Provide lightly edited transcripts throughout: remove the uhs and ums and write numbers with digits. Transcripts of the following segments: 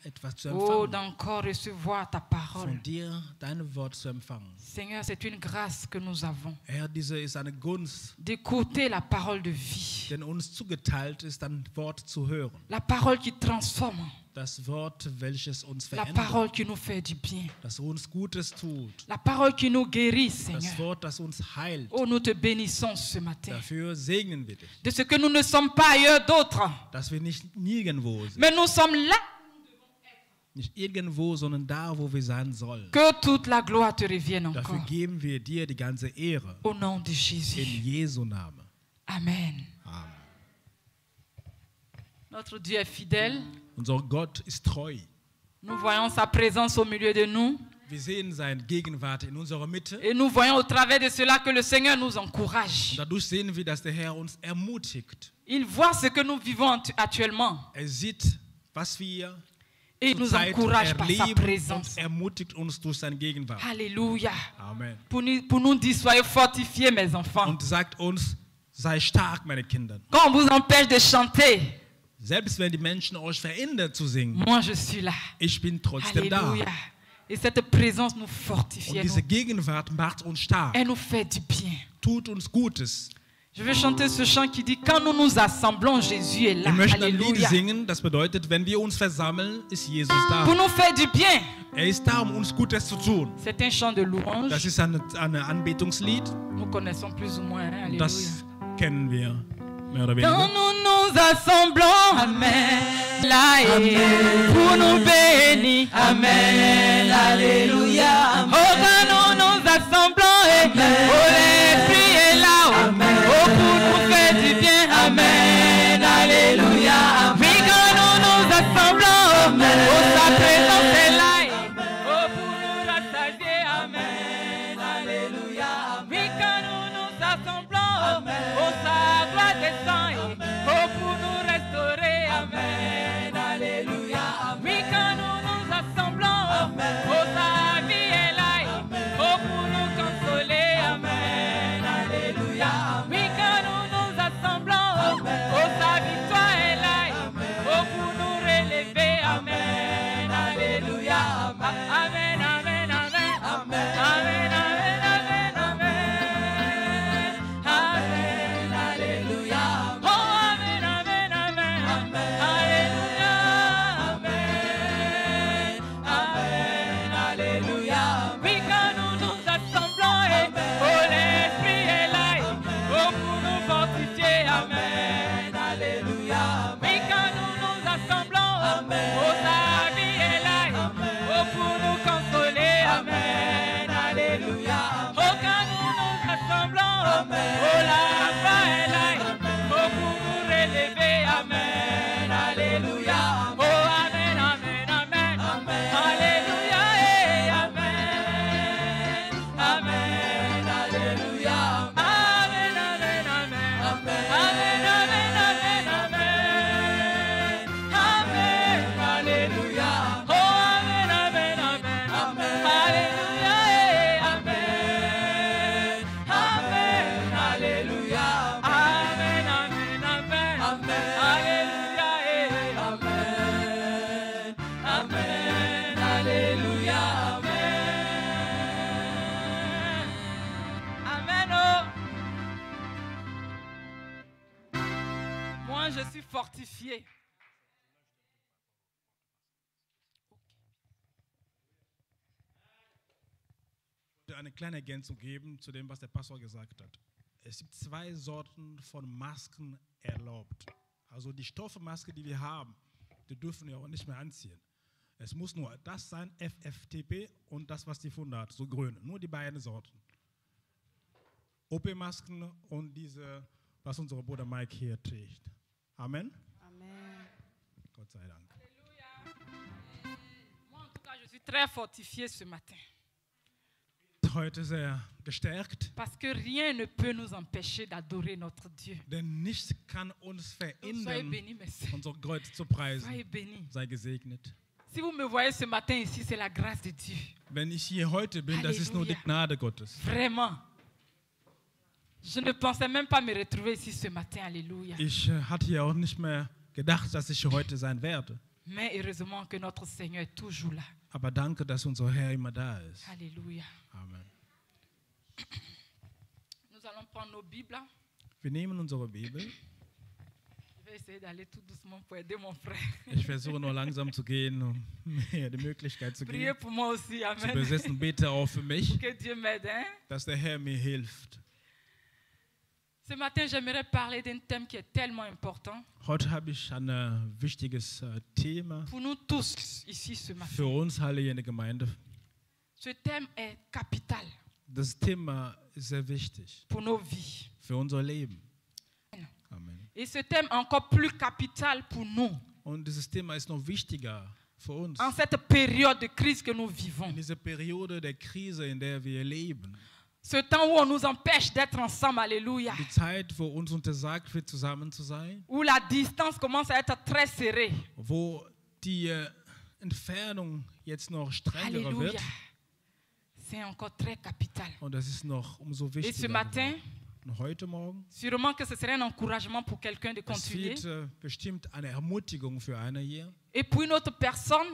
etwas zu Oh, empfangen. d'encore recevoir ta parole. Von dir dein Wort zu empfangen. Seigneur, c'est une grâce que nous avons Herr, diese ist eine Gunst, d'écouter la parole de vie. denn uns zugeteilt ist, dein Wort zu hören. La parole qui transforme. Das Wort, welches uns La verändert. parole qui nous fait du bien. Das uns Gutes tut. La parole qui nous guérit, Das Seigneur. Wort, das uns heilt. Oh, nous te bénissons ce matin. Dafür segnen wir dich. De ce que nous ne sommes pas ailleurs d'autres. Dass wir nicht nirgendwo sind. Mais nous sommes là. Nicht irgendwo, sondern da, wo wir sein sollen. Que toute la gloire te revienne Dafür encore. geben wir dir die ganze Ehre. Au nom de In Jésus. Jesu Namen. Amen. Amen. Notre Dieu est fidèle. Unser Gott ist treu. Nous voyons sa présence au milieu de nous. Wir sehen seine Gegenwart in unserer Mitte. Et nous voyons au travers de cela que le Seigneur nous encourage. Und dadurch sehen wir, dass der Herr uns ermutigt. Il voit ce que nous vivons actuellement. Sieht, was wir Et il nous zurzeit encourage par sa erleben présence. und ermutigt uns durch seine Gegenwart. Alléluia. Amen. Pour nous dire, soyez fortifiés, mes enfants. Und sagt uns, sei stark, meine Kinder. Quand on vous empêche de chanter, Selbst wenn die Menschen euch verhindern zu singen, moi je suis là. ich bin trotzdem da. Alléluia. Et cette présence nous fortifie. Und Elle diese nous, Gegenwart macht uns stark, elle nous fait du bien. tut uns Gutes. Je vais chanter ce chant qui dit, quand nous nous assemblons, Jésus est là. Wir möchten ein Lied Alléluia. singen, das bedeutet, wenn wir uns versammeln, ist Jesus Pour da. nous faire du bien. Ist da, uns Gutes zu tun. C'est un chant de louange. Das ist ein Anbetungslied, Nous connaissons plus ou moins. Hein? Alléluia. das kennen wir, mehr oder Quand weniger. nous nous assemblons, Amen, là est pour nous bénir, Amen, Alléluia. Oh, quand nous nous assemblons, oh, l'Esprit est là, Amen. Oh, pour nous faire du bien, Amen, Alléluia. Oui, quand nous nous assemblons, Amen. Oh, sa présence est là, oh, pour nous rassasier, Amen, Alléluia. Oui, quand nous nous assemblons, oh, sa gloire descend, oh, pour nous restaurer, Amen, Alléluia. Oui, quand nous nous assemblons, oh, sa vie est là, oh, pour nous consoler, Amen, Alléluia. Oui, quand nous nous assemblons, oh, sa victoire est là, oh, pour nous relever, Amen, Alléluia. Amen, amen, amen, amen, amen, amen, amen, amen, Alléluia. Oh, amen, amen, amen, Alléluia, amen, amen, Alléluia. Oui, quand nous nous assemblons, oh, l'Esprit est là, oh, pour nous fortifier, amen, Alléluia. Oui, quand nous nous assemblons, oh, sa vie est là, oh, pour nous consoler, amen, Alléluia. Oh, quand nous nous assemblons, oh, la foi est là, oh, pour nous relever, amen, Alléluia. Oh, amen, amen, amen, Alléluia, et amen, amen, Alléluia. Amen, amen, amen, amen, amen, amen, amen, Alléluia. Oh, amen, amen, amen, Alléluia, et amen, amen, Alléluia. Amen, amen, amen, Alléluia, et amen, amen, Alléluia, amen. Amen, oh. Moi, je suis fortifié. Eine kleine Ergänzung geben zu dem, was der Pastor gesagt hat. Es gibt zwei Sorten von Masken erlaubt. Also die Stoffmaske, die wir haben, die dürfen wir auch nicht mehr anziehen. Es muss nur das sein, FFTP, und das, was die Funde hat, so grün. Nur die beiden Sorten. OP-Masken und diese, was unser Bruder Mike hier trägt. Amen. Amen. Gott sei Dank. Alléluia. Moi, en tout cas, je suis très fortifié ce matin. Heute sehr gestärkt, Parce que rien ne peut nous empêcher d'adorer notre Dieu. denn nichts kann uns Soyez verhindern, bénis, messieurs. unser Gott zu Soyez preisen. bénis. Sei gesegnet. Si vous me voyez ce matin ici, c'est la grâce de Dieu. Wenn ich hier heute bin, das ist nur die Halleluja. Gnade Gottes. Vraiment. Je ne pensais même pas me retrouver ici ce matin. Alléluia. Ich hatte ja auch nicht mehr gedacht, dass ich hier heute sein werde. Mais heureusement que notre Seigneur est toujours là. Aber danke, dass unser Herr immer da ist. Alléluia. Amen. Nous allons prendre nos Bibles. Wir nehmen unsere Bibel. Je vais essayer d'aller tout doucement pour aider mon frère. Ich versuche nur langsam zu gehen, um mir die Möglichkeit zu Priez geben, pour moi aussi. zu Amen. besetzen. Bete auch für mich, Que Dieu m'aide. Hein? dass der Herr mir hilft. Ce matin, j'aimerais parler d'un thème qui est tellement important Heute habe ich ein wichtiges Thema pour nous tous ici ce matin. für uns alle hier in der Gemeinde. Ce thème est capital Das Thema ist sehr wichtig pour nos vies. für unser Leben. Amen. Et ce thème est encore plus capital pour nous Und dieses Thema ist noch wichtiger für uns en cette période de crise que nous vivons. in dieser Periode der Krise, in der wir leben. Ce temps où on nous empêche d'être ensemble, alléluia. Die Zeit, wo uns untersagt wird, zusammen zu sein, Où la distance commence à être très serrée. wo die Entfernung jetzt noch strengerer Alléluia. wird. C'est encore très capital. Und das ist noch umso Et ce wichtiger matin, geworden. Und heute Morgen, sûrement que ce serait un encouragement pour quelqu'un de es continuer. wird bestimmt eine Ermutigung für eine hier. Et pour une autre personne,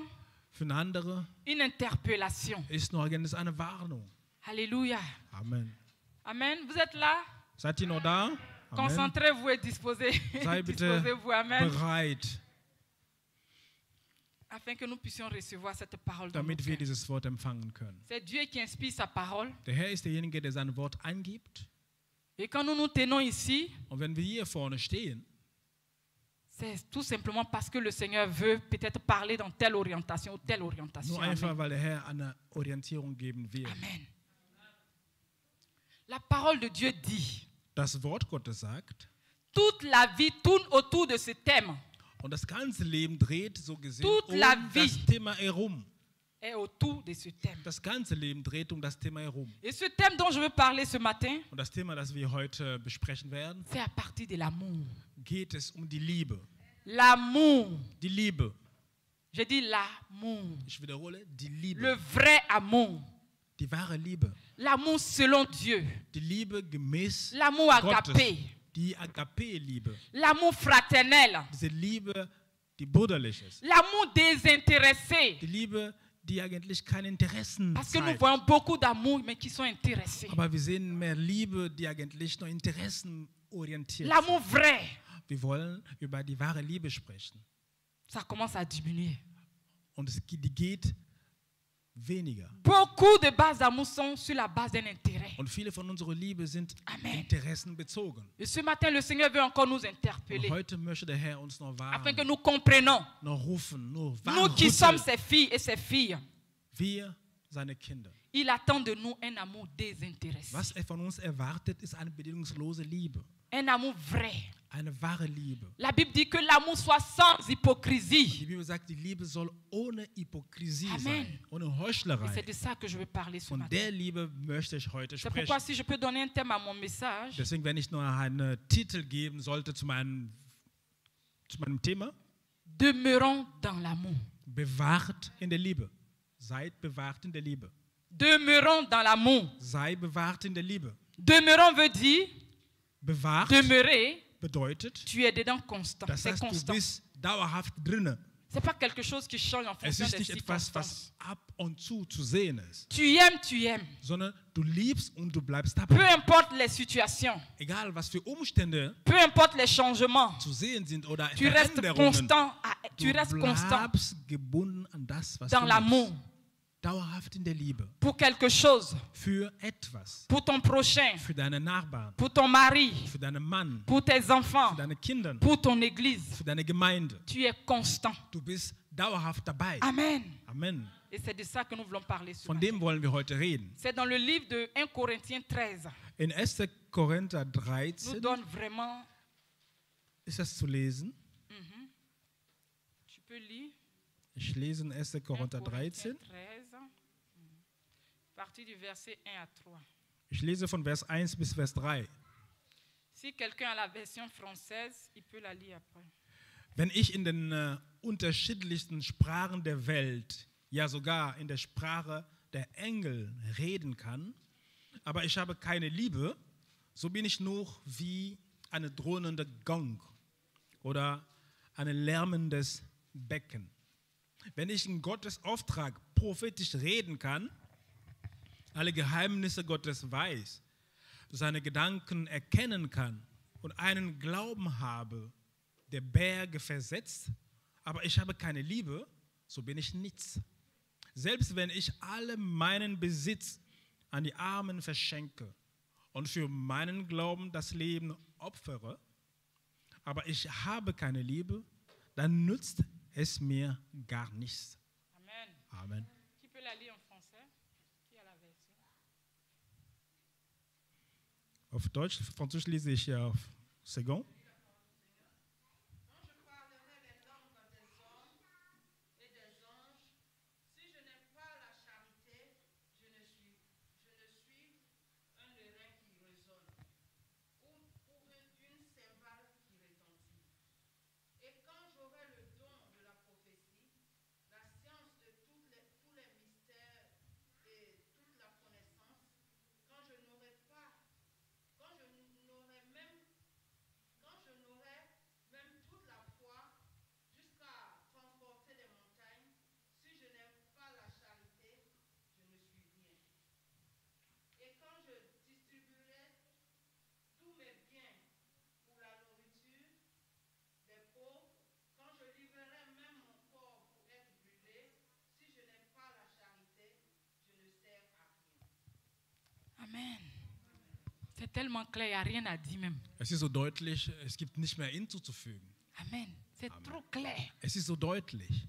Für eine andere une interpellation. ist noch eine Warnung. Alléluia. Amen. Amen. Vous êtes là? Seid ihr noch da? Amen. Concentrez-vous et disposez. Sei bitte Disposez-vous. Amen. bereit, Afin que nous puissions recevoir cette parole dans nos damit wir cœurs. dieses Wort empfangen können. C'est Dieu qui inspire sa parole. Der Herr ist derjenige, der sein Wort angibt. Et quand nous nous tenons ici, Und wenn wir hier vorne stehen, c'est tout simplement parce que le Seigneur veut peut-être parler dans telle orientation ou telle orientation. nur Amen. einfach, weil der Herr eine Orientierung geben will. Amen. La parole de Dieu dit, Das Wort Gottes sagt, toute la vie tourne autour de ce thème. und das ganze Leben dreht so gesehen Toute la vie. das Thema herum. Et autour de ce thème. Das ganze Leben dreht das Thema herum. Et ce thème dont je veux parler ce matin, Und das Thema, das wir heute besprechen werden, c'est à partir de l'amour. geht es um die Liebe. L'amour. Die Liebe. Je dis l'amour. Ich wiederhole, die Liebe. Le vrai amour. Die wahre Liebe. L'amour selon Dieu. Die Liebe gemäß L'amour Gottes. agapé. Die Agape-Liebe. L'amour fraternel. Diese Liebe, die brüderlich ist. L'amour désintéressé. Die Liebe, die eigentlich keine Interessen Parce que nous zeigt. voyons beaucoup d'amour, mais qui sont intéressés. Aber wir sehen mehr Liebe, die eigentlich nur interessenorientiert L'amour ist. vrai, Wir wollen über die wahre Liebe sprechen. ça commence à diminuer. Und die geht weniger. Beaucoup de bases d'amour sont sur la base d'un intérêt. Und viele von unserer Liebe sind Amen. interessenbezogen. Et ce matin, le Seigneur veut encore nous Und interpeller heute möchte der Herr uns noch afin que warnen, nous comprenions, noch rufen, nur nous qui sommes warnen. ses filles et ses filles, Wir, seine Kinder. il attend de nous un amour désintéressé. Was von uns erwartet, ist eine bedingungslose Liebe. Un amour vrai. Eine wahre Liebe. La Bible dit que l'amour soit sans hypocrisie. Die Bibel sagt, die Liebe soll ohne Hypokrisie Amen. sein, ohne Et c'est Heuchlerei. de ça que je veux parler ce Von matin. der Liebe möchte ich heute C'est pourquoi sprechen. si je peux donner un thème à mon message, Deswegen, wenn ich nur einen Titel geben sollte zu meinem Thema, demeurons dans l'amour. bewahrt in der Liebe. Seid bewahrt in der Liebe. Demeurons dans l'amour. Sei bewahrt in der Liebe. Demeurons veut dire, Bewahrt demeurer, bedeutet, tu es dedans constant. das C'est heißt, du constant. bist dauerhaft drinne. C'est pas quelque chose qui change en Es fonction ist des nicht etwas, circonstances. was ab und zu sehen ist, Tu aimes, sondern du liebst und du bleibst peu dabei. importe les situations, Egal, was für Umstände peu importe les changements, zu sehen sind oder tu restes Veränderungen, constant, du tu restes constant bleibst gebunden an das, was dans du l'amour liebst. Dauerhaft in der Liebe. pour quelque chose, Für etwas. pour ton prochain, Für deine Nachbarn. pour ton mari, Für deinen Mann. pour tes enfants, Für deine Kinder. pour ton église. Für deine Gemeinde. Tu es constant. Du bist dauerhaft dabei. Amen. Amen. Et c'est de ça que nous voulons parler ce Von matin. dem wollen wir heute reden. C'est dans le livre de 1 Corinthiens 13. In 1. Korinther Nous 13 donne vraiment. ist das zu lesen. Tu peux lire. Ich lese in 1. 1 Korinther Corinthiens 13. 13. Partie du verset 1 à 3. Ich lese von Vers 1 bis Vers 3. Si quelqu'un a la version française, il peut la lire après. Wenn ich in den unterschiedlichsten Sprachen der Welt, ja sogar in der Sprache der Engel reden kann, aber ich habe keine Liebe, so bin ich nur wie eine dröhnende Gong oder ein lärmendes Becken. Wenn ich in Gottes Auftrag prophetisch reden kann, alle Geheimnisse Gottes weiß, seine Gedanken erkennen kann und einen Glauben habe, der Berge versetzt, aber ich habe keine Liebe, so bin ich nichts. Selbst wenn ich alle meinen Besitz an die Armen verschenke und für meinen Glauben das Leben opfere, aber ich habe keine Liebe, dann nützt es mir gar nichts. Amen. Amen. Qui peut la lire en français? Qui a la version? Auf Deutsch, Französisch lese ich ja auf Second. Amen. C'est tellement clair, il n'y a rien à dire même. Es ist so deutlich, es gibt nicht mehr hinzuzufügen. Amen. C'est trop clair. Es ist so deutlich.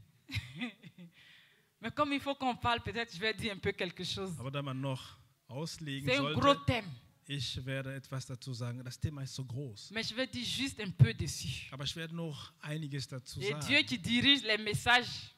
Mais comme il faut qu'on parle, peut-être je vais dire un peu quelque chose. Aber da man noch auslegen C'est un sollte, gros thème, ich werde etwas dazu sagen. Das Thema ist so groß. mais je vais dire juste un peu dessus. Aber ich werde noch einiges dazu Et sagen. Dieu qui dirige les messages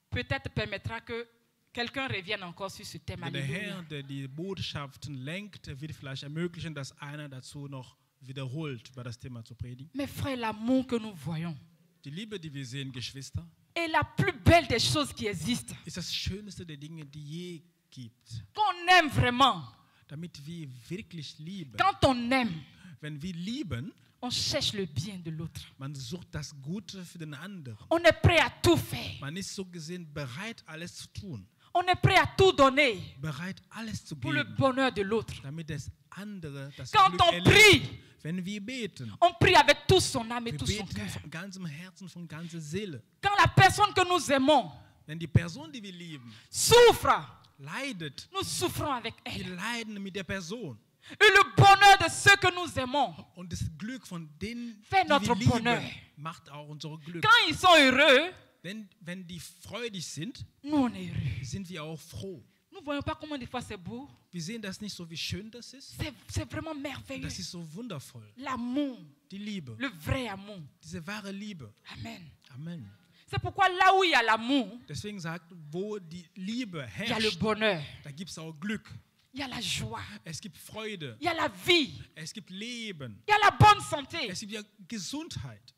peut-être permettra que quelqu'un revienne encore sur ce thème. Der Alléluia. Herr, der die Botschaften lenkt, wird vielleicht ermöglichen, dass einer dazu noch wiederholt, über das Thema zu predigen. Mes frères, l'amour que nous voyons Die Liebe, die wir sehen, Geschwister, est la plus belle des choses qui existent. ist das Schönste der Dinge, die je gibt. Qu'on aime vraiment. Damit wir wirklich lieben. Quand on aime, Wenn wir lieben, on cherche le bien de l'autre. man sucht das Gute für den anderen. On est prêt à tout faire. Man ist so gesehen bereit, alles zu tun. On est prêt à tout donner Bereit, alles zu pour le geben, bonheur de l'autre. damit das andere das Quand Glück on erlebt. prie, Wenn wir beten, on prie avec tout son âme et wir tout son beten cœur. von ganzem Herzen, von ganzer Seele. Quand la personne que nous aimons Wenn die Person, die wir lieben, souffre, leidet, nous souffrons avec wir elle. leiden mit der Person. Et le bonheur de ceux que nous aimons, Und das Glück von denen, Fait die notre wir bonheur. lieben, macht auch unser Glück. quand ils sont heureux, Wenn die freudig sind, nous on est heureux. sind wir auch froh. Nous ne voyons pas comment des fois c'est beau. Wir sehen das nicht so, wie schön das ist. C'est vraiment merveilleux. Das ist so wundervoll. L'amour, Die Liebe, le vrai amour. diese wahre Liebe. Amen. Amen. C'est pourquoi là où il y a l'amour, Deswegen sagt, wo die Liebe il y a le herrscht, bonheur, da gibt es auch Glück. il y a la joie, Es gibt Freude. il y a la vie, Es gibt Leben. il y a la bonne santé. Es gibt ja Gesundheit.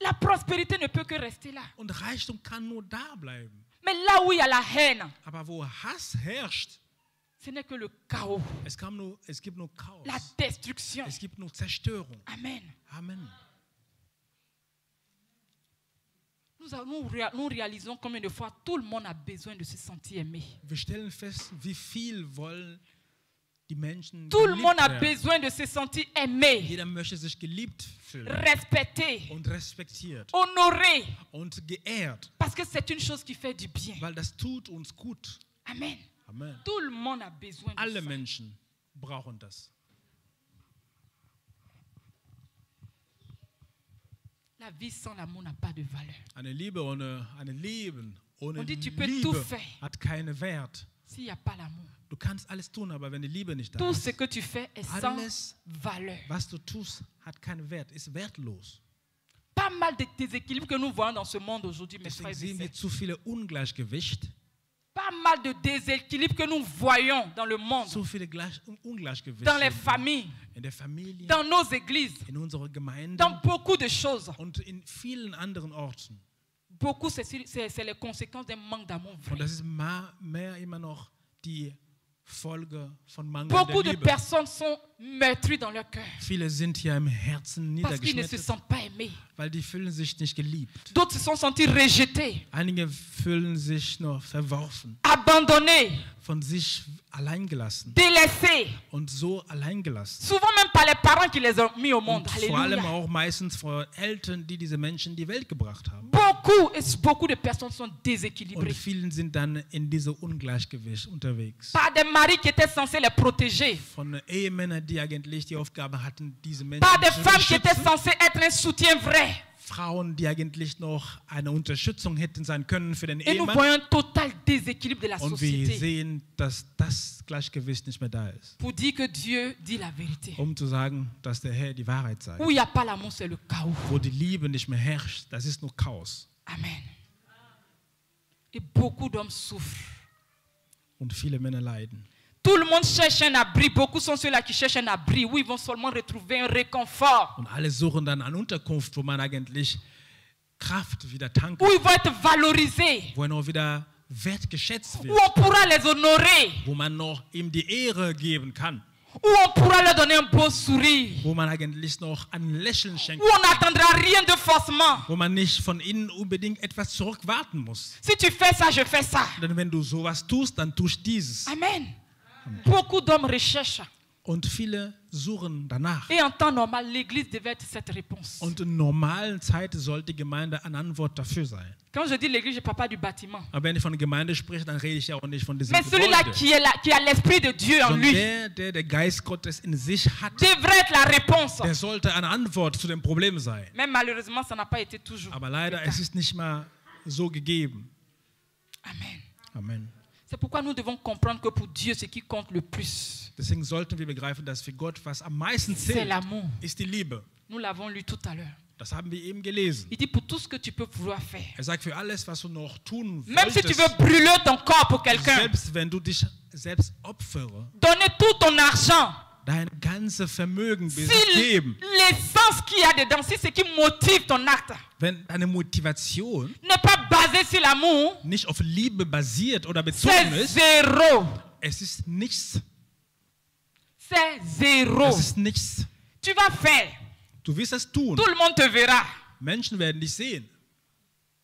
La prospérité ne peut que rester là. Und Reichtum kann nur da bleiben. Mais là où il y a la haine, Aber wo Hass herrscht, ce n'est que le chaos, es gibt nur Chaos. la destruction. Es gibt nur Zerstörung. Amen. Amen. Nous réalisons combien de fois tout le monde a besoin de se sentir aimé. Wir stellen fest, wie viel wollen die Menschen Tout le geliebt monde a werden. besoin de se sentir aimé, Jeder möchte sich geliebt fühlen respecté, und respektiert honoré, und geehrt, parce que c'est une chose qui fait du bien. weil das tut uns gut. Amen. Amen. Tout le monde a besoin de Alle ça. Menschen brauchen das. La vie sans l'amour n'a pas de valeur. Ein Leben ohne On dit, tu peux tout Liebe faire. hat keinen Wert. S'il n'y a pas l'amour, Du kannst alles tun, aber wenn die Liebe nicht da tout ist, ce que tu fais est Alles. sans valeur. was du tust, hat keinen Wert, ist wertlos. Pas mal de déséquilibres que nous voyons dans ce monde aujourd'hui, mes Deswegen frères et sehen wir sœurs. zu viele Ungleichgewicht, Pas mal de déséquilibres que nous voyons dans le monde, zu viele Ungleichgewichte dans les familles, in der Familie, dans nos églises, in unserer Gemeinde dans beaucoup de choses. und in vielen anderen Orten. Beaucoup, c'est les conséquences d'un manque d'amour Und vrai. das ist mehr immer noch die Folge von Mangel Beaucoup der de Liebe. personnes sont meurtris dans leur cœur. Viele sind hier im Herzen Parce qu'ils ne se niedergeschmettert, sentent pas aimés. weil die fühlen sich nicht geliebt. D'autres se sont sentis rejetés, Einige fühlen sich nur verworfen, abandonnés, von sich alleingelassen délaissés. und so alleingelassen. Souvent même par les parents qui les ont mis au monde. Und vor allem Alléluia. auch meistens von Eltern, die diese Menschen in die Welt gebracht haben. Beaucoup de personnes sont Und déséquilibrées. vielen sind dann in diesem Ungleichgewicht unterwegs. Par des maris qui étaient censés les protéger. Von Ehemännern, die eigentlich die Aufgabe hatten, diese Menschen Par des zu femmes qui étaient beschützen. censées être un soutien vrai. Frauen, die eigentlich noch eine Unterstützung hätten sein können für den Et nous Ehemann. voyons un total déséquilibre de la Und wir société. sehen, dass das Gleichgewicht nicht mehr da ist. Pour dire que Dieu dit la vérité. Um zu sagen, dass der Herr die Wahrheit sagt. Où il n'y a pas l'amour, c'est le chaos. Wo die Liebe nicht mehr herrscht, das ist nur Chaos. Amen. Et beaucoup d'hommes souffrent. Und viele Männer leiden. Tout le monde cherche un abri. Beaucoup sont ceux-là qui cherchent un abri où ils vont seulement retrouver un réconfort. Und alle suchen dann eine Unterkunft, wo man eigentlich Kraft wieder tanken Où ils vont être valorisés. wo er noch wieder wertgeschätzt Où wird, on pourra les honorer. wo man noch ihm die Ehre geben kann, Où on pourra leur donner un beau sourire. wo man eigentlich noch ein Lächeln schenkt, Où on n'attendra rien de forcément. wo man nicht von ihnen unbedingt etwas zurückwarten muss. Si tu fais ça, je fais ça. Denn wenn du sowas tust, dann tust dieses. Amen. Beaucoup d'hommes recherchent. Und viele suchen danach. Et en temps normal, l'Église devait être cette réponse. Und in normalen Zeiten sollte die Gemeinde eine Antwort dafür sein. Quand je dis l'Église, je ne parle pas du bâtiment. Aber wenn ich von der Gemeinde spreche, dann rede ich ja auch nicht von diesem Mais celui-là Gebäude. qui est là, qui a l'Esprit de Dieu en Sondern lui, der Geist Gottes in sich hat, devrait être la réponse. der sollte eine Antwort zu dem Problem sein. Mais malheureusement, ça n'a pas été toujours. Aber leider, es ist nicht mal so gegeben. Amen. Amen. C'est pourquoi nous devons comprendre que pour Dieu, ce qui compte le plus, Deswegen sollten wir begreifen, dass für Gott, was am meisten c'est zählt, l'amour. ist die Liebe. Nous l'avons lu tout à l'heure. Das haben wir eben gelesen. Il dit pour tout ce que tu peux vouloir faire. Er sagt, für alles, was du noch tun Même si tu wolltest, veux brûler ton corps pour quelqu'un, selbst wenn du dich selbst opfere, donner tout ton argent, dein ganzes Vermögen si Besitz geben, l'essence qu'il y a dedans, si ce qui motive ton acte wenn deine Motivation n'est pas basée sur l'amour, nicht auf Liebe basiert oder bezogen c'est ist, zéro. es ist nichts. C'est zéro. Es ist nichts. Tu vas faire. Du wirst es tun. Tout le monde te verra. Menschen werden dich sehen.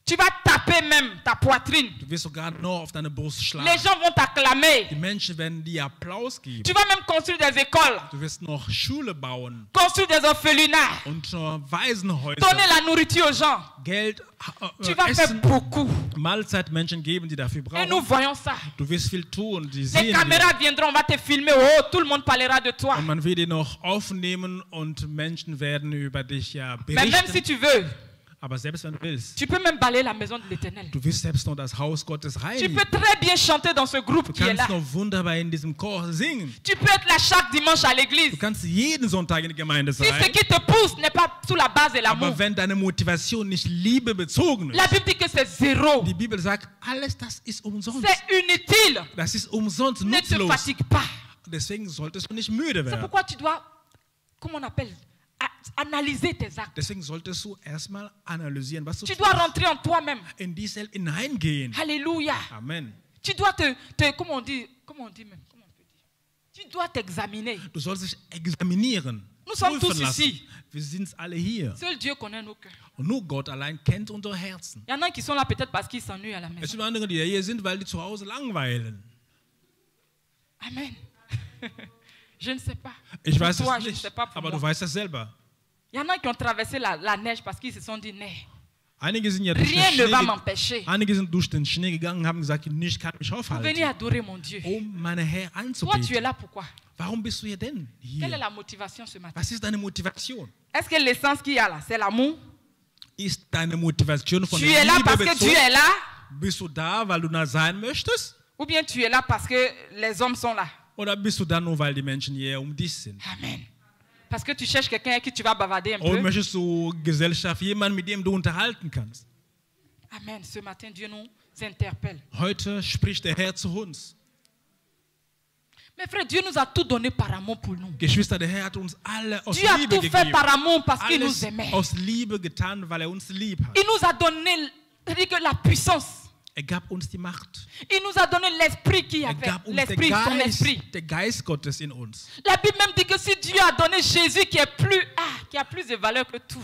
Tu vas taper même ta poitrine. Du wirst sogar nur auf deine Brust Les schlagen. gens vont t'acclamer. Die Menschen werden dir Applaus geben. Tu vas même construire des écoles, Du wirst noch Schule bauen construire des orphelinats, und Waisenhäuser, donner la nourriture aux gens. Geld, Tu vas faire Essen, beaucoup. Mahlzeitmenschen geben, die dafür Et nous brauchen. voyons ça. Du wirst viel tun, die Les sehen caméras wir. viendront, on va te filmer. Oh, tout le monde parlera de toi. Und man will die noch aufnehmen und Menschen werden über dich ja Mais même si berichten. tu veux, Aber selbst wenn du willst, tu peux même balayer la maison de l'Éternel. du wirst selbst noch das Haus Gottes Tu peux reinigen. très bien chanter dans ce groupe Du qui est là. kannst noch wunderbar in diesem Chor singen. Tu peux être là chaque dimanche à Du l'église. kannst jeden Sonntag in der Gemeinde Si ce sein. qui te pousse n'est pas sous la base de l'amour, Aber wenn deine Motivation nicht Liebe bezogen la ist, Bible dit que c'est zéro. die Bibel sagt, alles das ist umsonst. C'est inutile. Das ist umsonst, Ne te nutzlos. fatigue pas. Deswegen solltest du nicht müde C'est werden. pourquoi tu dois, comment on appelle, analyser tes actes. Deswegen solltest du erstmal analysieren, was du Tu tust. dois rentrer en toi-même. In die selbst hineingehen. Alléluia. Amen. Tu dois comment on dit même, comment on peut dire? Tu dois t'examiner. Du sollst dich examinieren. Nous sommes prüfen tous lassen. ici. Wir sind alle hier. Seul Dieu connaît nos cœurs. Und nur Gott allein kennt unsere Herzen. Il y en a qui sont là peut-être parce qu'ils s'ennuient à la Es maison. sind andere, die hier sind, weil die zu Hause langweilen. Amen. Je ne sais pas. Ich Pour weiß toi, es je ne nicht, sais pas pour aber moi. du weißt das selber. Il y en a qui ont traversé la neige parce qu'ils se sont dit, nee, Einige sind ja durch den rien ne va Schnee, m'empêcher. einige sind durch den Schnee gegangen und haben gesagt, ich kann mich Pour venir aufhalten, adorer mon Dieu. meine Herr Toi, tu es anzubeten. là pourquoi? Warum bist du hier denn Quelle est hier? la motivation ce matin? Was ist deine Motivation? Est-ce que l'essence qu'il y a là, c'est l'amour? Ist deine Motivation von Tu der es là Liebe parce que Dieu bezogen? est là? Bist du da, weil du da sein möchtest? Ou bien tu es là parce que les hommes sont là? Oder bist du da nur, weil die Menschen hier um dich sind? Amen. Parce que tu cherches quelqu'un avec qui tu vas bavarder un Oder peu. möchtest du Gesellschaft, jemanden, mit dem du unterhalten kannst? Amen. Ce matin, Dieu nous interpelle. Heute spricht der Herr zu uns. Mais frère, Dieu nous a tout donné par amour pour nous. Geschwister, der Herr hat uns alle aus Dieu a Liebe tout fait gegeben. par amour parce qu'il Alles nous aimait. aus Liebe getan, weil er uns lieb hat. Il nous a donné, c'est-à-dire que la puissance. Er gab uns die Macht. Il nous a donné l'esprit qui Er avait, gab uns l'esprit, son esprit. der Geist Gottes in uns. La Bible même dit que si Dieu a donné Jésus qui a plus de valeur que tout.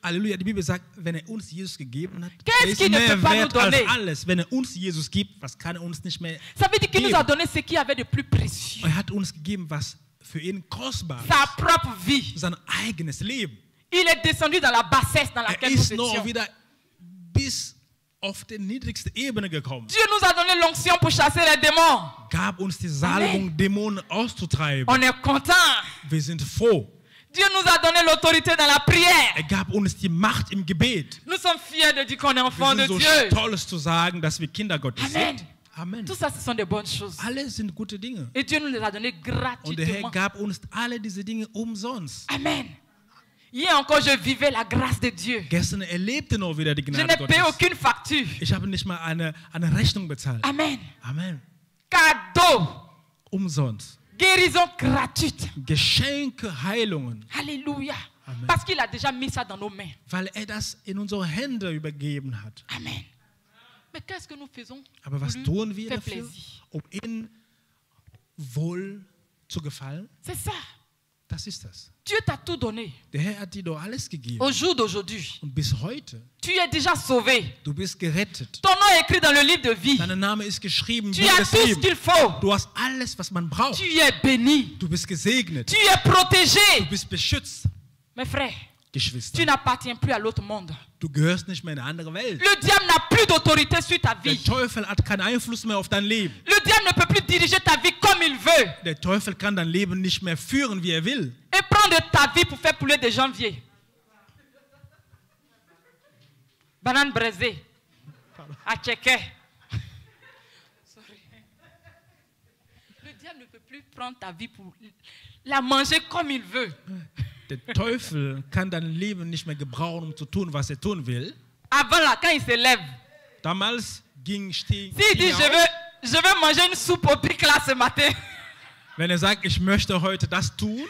Halleluja, die Bibel sagt, wenn er uns Jesus gegeben hat, Qu'est-ce er ist qu'il ne mehr peut pas wert nous donner? als alles. Wenn er uns Jesus gibt, was kann er uns nicht mehr Ça veut dire qu'il geben? nous a donné ce qu'il avait de plus précieux. Er hat uns gegeben, was für ihn kostbar ist. Sa propre vie. Sein eigenes Leben. Il est descendu dans la bassesse dans Er laquelle nous ist noch étions. wieder bis auf die niedrigste Ebene gekommen. Dieu nous a donné l'onction pour chasser les démons. Gab uns die Salbung, Dämonen auszutreiben. On est content. Wir sind froh. Dieu nous a donné l'autorité dans la prière. Er gab uns die Macht im Gebet. Nous sommes fiers de dire qu'on est enfant Wir de sind so Dieu. stolz zu sagen, dass wir Kinder Gottes Amen. sind. Amen. Tout ça, ce sont des bonnes choses. Alles sind gute Dinge. Et Dieu nous les a donnés Und der Herr gratuitement. gab uns alle diese Dinge umsonst. Amen. Hier encore, je vivais la grâce de Dieu. Gestern erlebte noch wieder die Je Gnade n'ai payé Gottes. aucune facture. Ich habe nicht mal eine Rechnung bezahlt. Amen. Amen. Cadeau. Umsonst. Guérison gratuite. Geschenke, Heilungen. Alléluia. Amen. Parce qu'il a déjà mis ça dans nos mains. Weil er das in unsere Hände übergeben hat. Amen. Mais qu'est-ce que nous faisons? Aber was Pour lui tun wir faire dafür? plaisir. Um ihm wohl zu gefallen? C'est ça. Das ist das. Dieu t'a tout donné. Der Herr hat dir doch alles gegeben. Au jour d'aujourd'hui, Und bis heute, tu es déjà sauvé. du bist gerettet. Ton nom est écrit dans le livre de vie. Dein Name ist geschrieben. Tu Buch as des tout ce Lebens. qu'il faut. Du hast alles, was man braucht. Tu es béni. Du bist gesegnet. Tu es protégé. Du bist beschützt. Mes frères, Geschwister. tu n'appartiens plus à l'autre monde. Du gehörst nicht mehr in eine andere Welt. Le diable n'a plus d'autorité sur ta Der vie. Teufel hat keinen Einfluss mehr auf dein Leben. Le diable ne peut plus diriger ta vie comme il veut Der Teufel kann dein Leben nicht mehr führen, wie er will. et prendre ta vie pour faire pouler des janvier. Banane braisée. À Tchéquet. Sorry. Le diable ne peut plus prendre ta vie pour la manger comme il veut. Der Teufel kann dein Leben nicht mehr gebrauchen, um zu tun, was er tun will. Avant là, quand il se lève, Damals ging s'il dit auf, je veux manger une soupe au pic là ce matin, wenn er sagt, ich möchte heute das tun,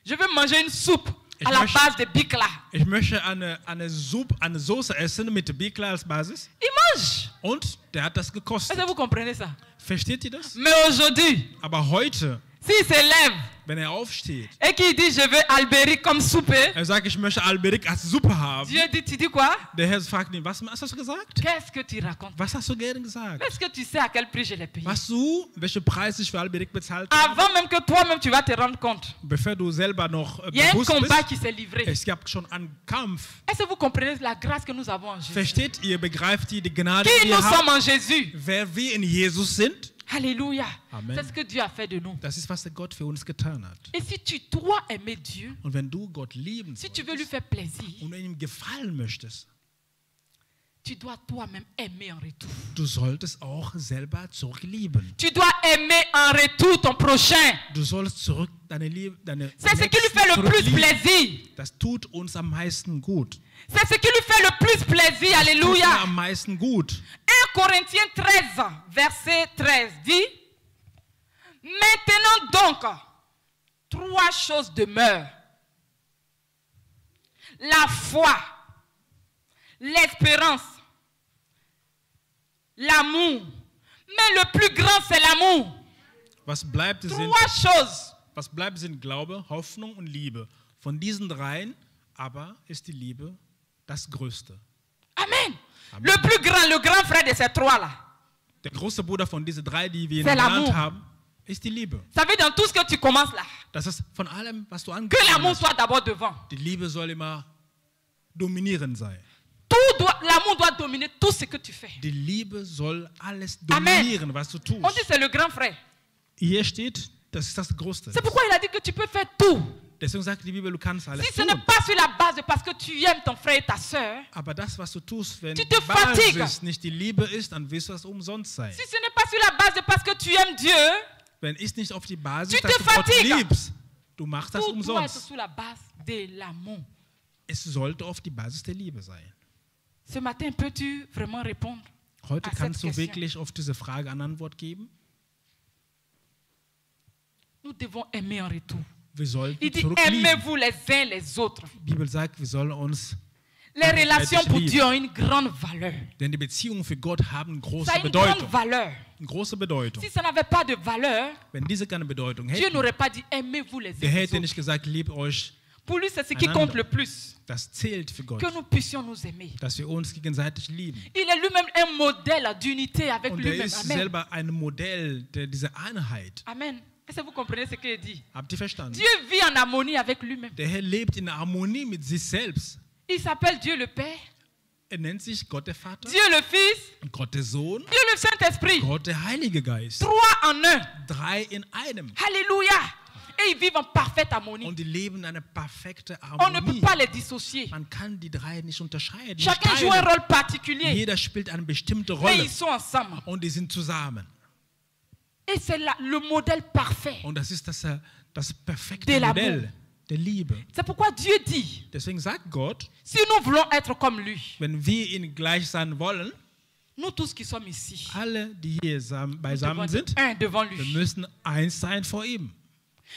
je veux manger une soupe Ich à la möchte- base de bic là. ich möchte eine Soße essen mit Bikla als Basis. Il mange. Und der hat das Est-ce gekostet. que vous comprenez ça? Versteht ihr das? Mais aujourd'hui, Aber heute, s'il se lève wenn er aufsteht, et qu'il dit je veux Albéric comme souper, er sagt, ich möchte Alberik als Suppe haben. Dieu dit, tu dis quoi? Der Herr fragt ihn, was hast du gesagt? Qu'est-ce que tu racontes? Was hast du gerne gesagt? Est-ce que tu sais à quel prix je l'ai payé? Weißt du, welchen Preis ich für Alberik bezahlt habe? Avant même que toi-même tu vas te rendre compte. Bevor du selber noch Il y a un bewusst combat bist, qui s'est livré. es gab schon einen Kampf. Est-ce que vous comprenez la grâce que nous avons en Jésus? Versteht ihr, begreift ihr die Gnade, Qui die nous wir sommes haben? en Jésus? Wer wir in Jesus sind? Alléluia. Amen. C'est ce que Dieu a fait de nous. Das ist, was der Gott für uns getan hat. Et si tu dois aimer Dieu, Und wenn du Gott lieben si tu veux lui solltest faire plaisir, und ihm gefallen möchtest, tu dois toi-même aimer en retour. du solltest auch selber zurücklieben. Tu dois aimer en retour ton prochain. Du sollst zurück deine Liebe, deine C'est ce qui lui Nächsten fait le plus zurücklieben. plaisir. Das tut uns am meisten gut. C'est ce qui lui fait le plus plaisir. Tut mir Alléluia. am meisten gut. 1 Corinthiens 13, verset 13 dit, maintenant donc, 3 choses demeurent. La foi, l'espérance, l'amour. Mais le plus grand, c'est l'amour. Was bleibt, sind 3 choses. Was bleibt, sind Glaube, Hoffnung und Liebe. Von diesen dreien aber ist die Liebe das Größte. Amen. Amen. Le grand frère de ces 3 là. Der große Bruder von diesen drei, die wir C'est genannt l'amour. haben, ist die Liebe. Ça veut dire dans tout ce que tu commences là, Das ist von allem, was du que angefangen l'amour hast. soit d'abord devant. Die Liebe soll immer dominierend sein. L'amour doit dominer tout ce que tu fais. Die Liebe soll alles Amen. dominieren, was du tust. On dit c'est le grand frère. Hier steht, das ist das Größte. C'est pourquoi il a dit que tu peux faire tout. Deswegen sagt die Bibel, du kannst alles Si ce tun. n'est pas sur la base de parce que tu aimes ton frère et ta soeur, Aber das, was du tust, wenn Tu die te fatigues. Basis nicht die Liebe ist, dann wirst du das umsonst sein. si ce n'est pas sur la base de parce que tu aimes Dieu, Wenn ist nicht auf die Basis, Tu dass te du Gott fatigues. liebst, du machst das tout doit être umsonst. sur la base de l'amour. Es sollte auf die Basis der Liebe sein. Ce matin, peux-tu vraiment répondre? Heute à cette kannst du question. wirklich auf diese Frage eine Antwort geben. Nous devons aimer en retour. Wir sollten Il dit zurücklieben. aimez-vous les uns les autres. Die Bibel sagt, wir sollen uns Les relations pour lieben. Dieu ont une grande valeur. Denn die Beziehungen für Gott haben große Ça a une grande Bedeutung. valeur. Eine große Bedeutung. Si ça n'avait pas de valeur, Wenn diese keine Bedeutung Dieu hätten, n'aurait pas dit aimez-vous les uns der les hätte autres. nicht gesagt, liebt euch. Pour lui, c'est ce qui Einander. compte le plus. Das zählt für Gott, Que nous puissions nous aimer. dass wir uns gegenseitig lieben. Il est lui-même un modèle d'unité avec Und er lui-même. ist Amen. selber ein Modell dieser Einheit. Amen. Est-ce que vous comprenez ce qu'il dit? Habt ihr verstanden? Dieu vit en harmonie avec lui-même. Der Herr lebt in Harmonie mit sich selbst. Il s'appelle Dieu le Père, Er nennt sich Gott der Vater, Dieu le Fils, Gott der Sohn, Dieu le Saint-Esprit. Gott der Heilige Geist. Trois en un. 3 in einem. Alléluia. Et ils vivent en parfaite harmonie. Und die leben eine perfekte On ne peut Harmonie. pas les dissocier. Man kann die 3 nicht unterscheiden. nicht Chacun joue un teilen. rôle particulier. Jeder spielt eine bestimmte Mais Rolle. ils sont ensemble. Und die sind zusammen. Et c'est le modèle parfait. Und das ist das perfekte De l'amour. Modell der Liebe. C'est pourquoi Dieu dit, Deswegen sagt Gott, si nous voulons être comme lui, wenn wir ihm gleich sein wollen, nous tous qui sommes ici, alle, die hier nous devons beisammen être sind, un devant wir lui. müssen eins sein vor ihm.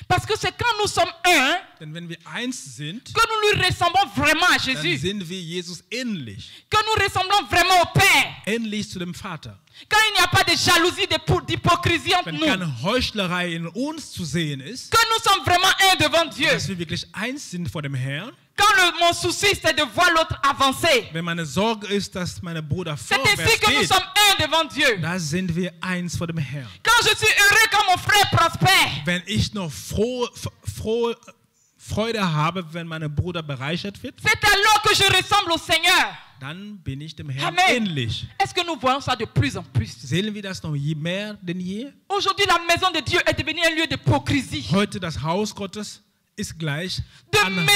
Parce que c'est quand nous sommes un Denn wenn wir eins sind, que nous lui ressemblons vraiment à dann Jésus, sind wir Jesus ähnlich. que nous ressemblons vraiment au Père. Ähnlich zu dem Vater. Quand il n'y a pas de jalousie, d'hypocrisie entre Wenn nous, keine Heuchlerei in uns zu sehen ist, que nous sommes vraiment un devant Dieu. dass wir wirklich eins sind vor dem Herrn. Quand mon souci c'est de voir l'autre avancer, Wenn meine Sorge ist, dass mein Bruder c'est ainsi vorwärts que nous geht, sommes un devant Dieu. da sind wir eins vor dem Herrn. Quand je suis heureux, quand mon frère prospère, Wenn ich noch Freude habe, wenn mein Bruder bereichert wird, c'est alors que je ressemble au Seigneur. dann bin ich dem Herrn Amen. ähnlich. Est-ce que nous voyons ça de plus en plus? Sehen wir das noch mehr denn je? Aujourd'hui, la maison de Dieu est devenue un lieu d'hypocrisie, Heute das Haus Gottes ist gleich de ein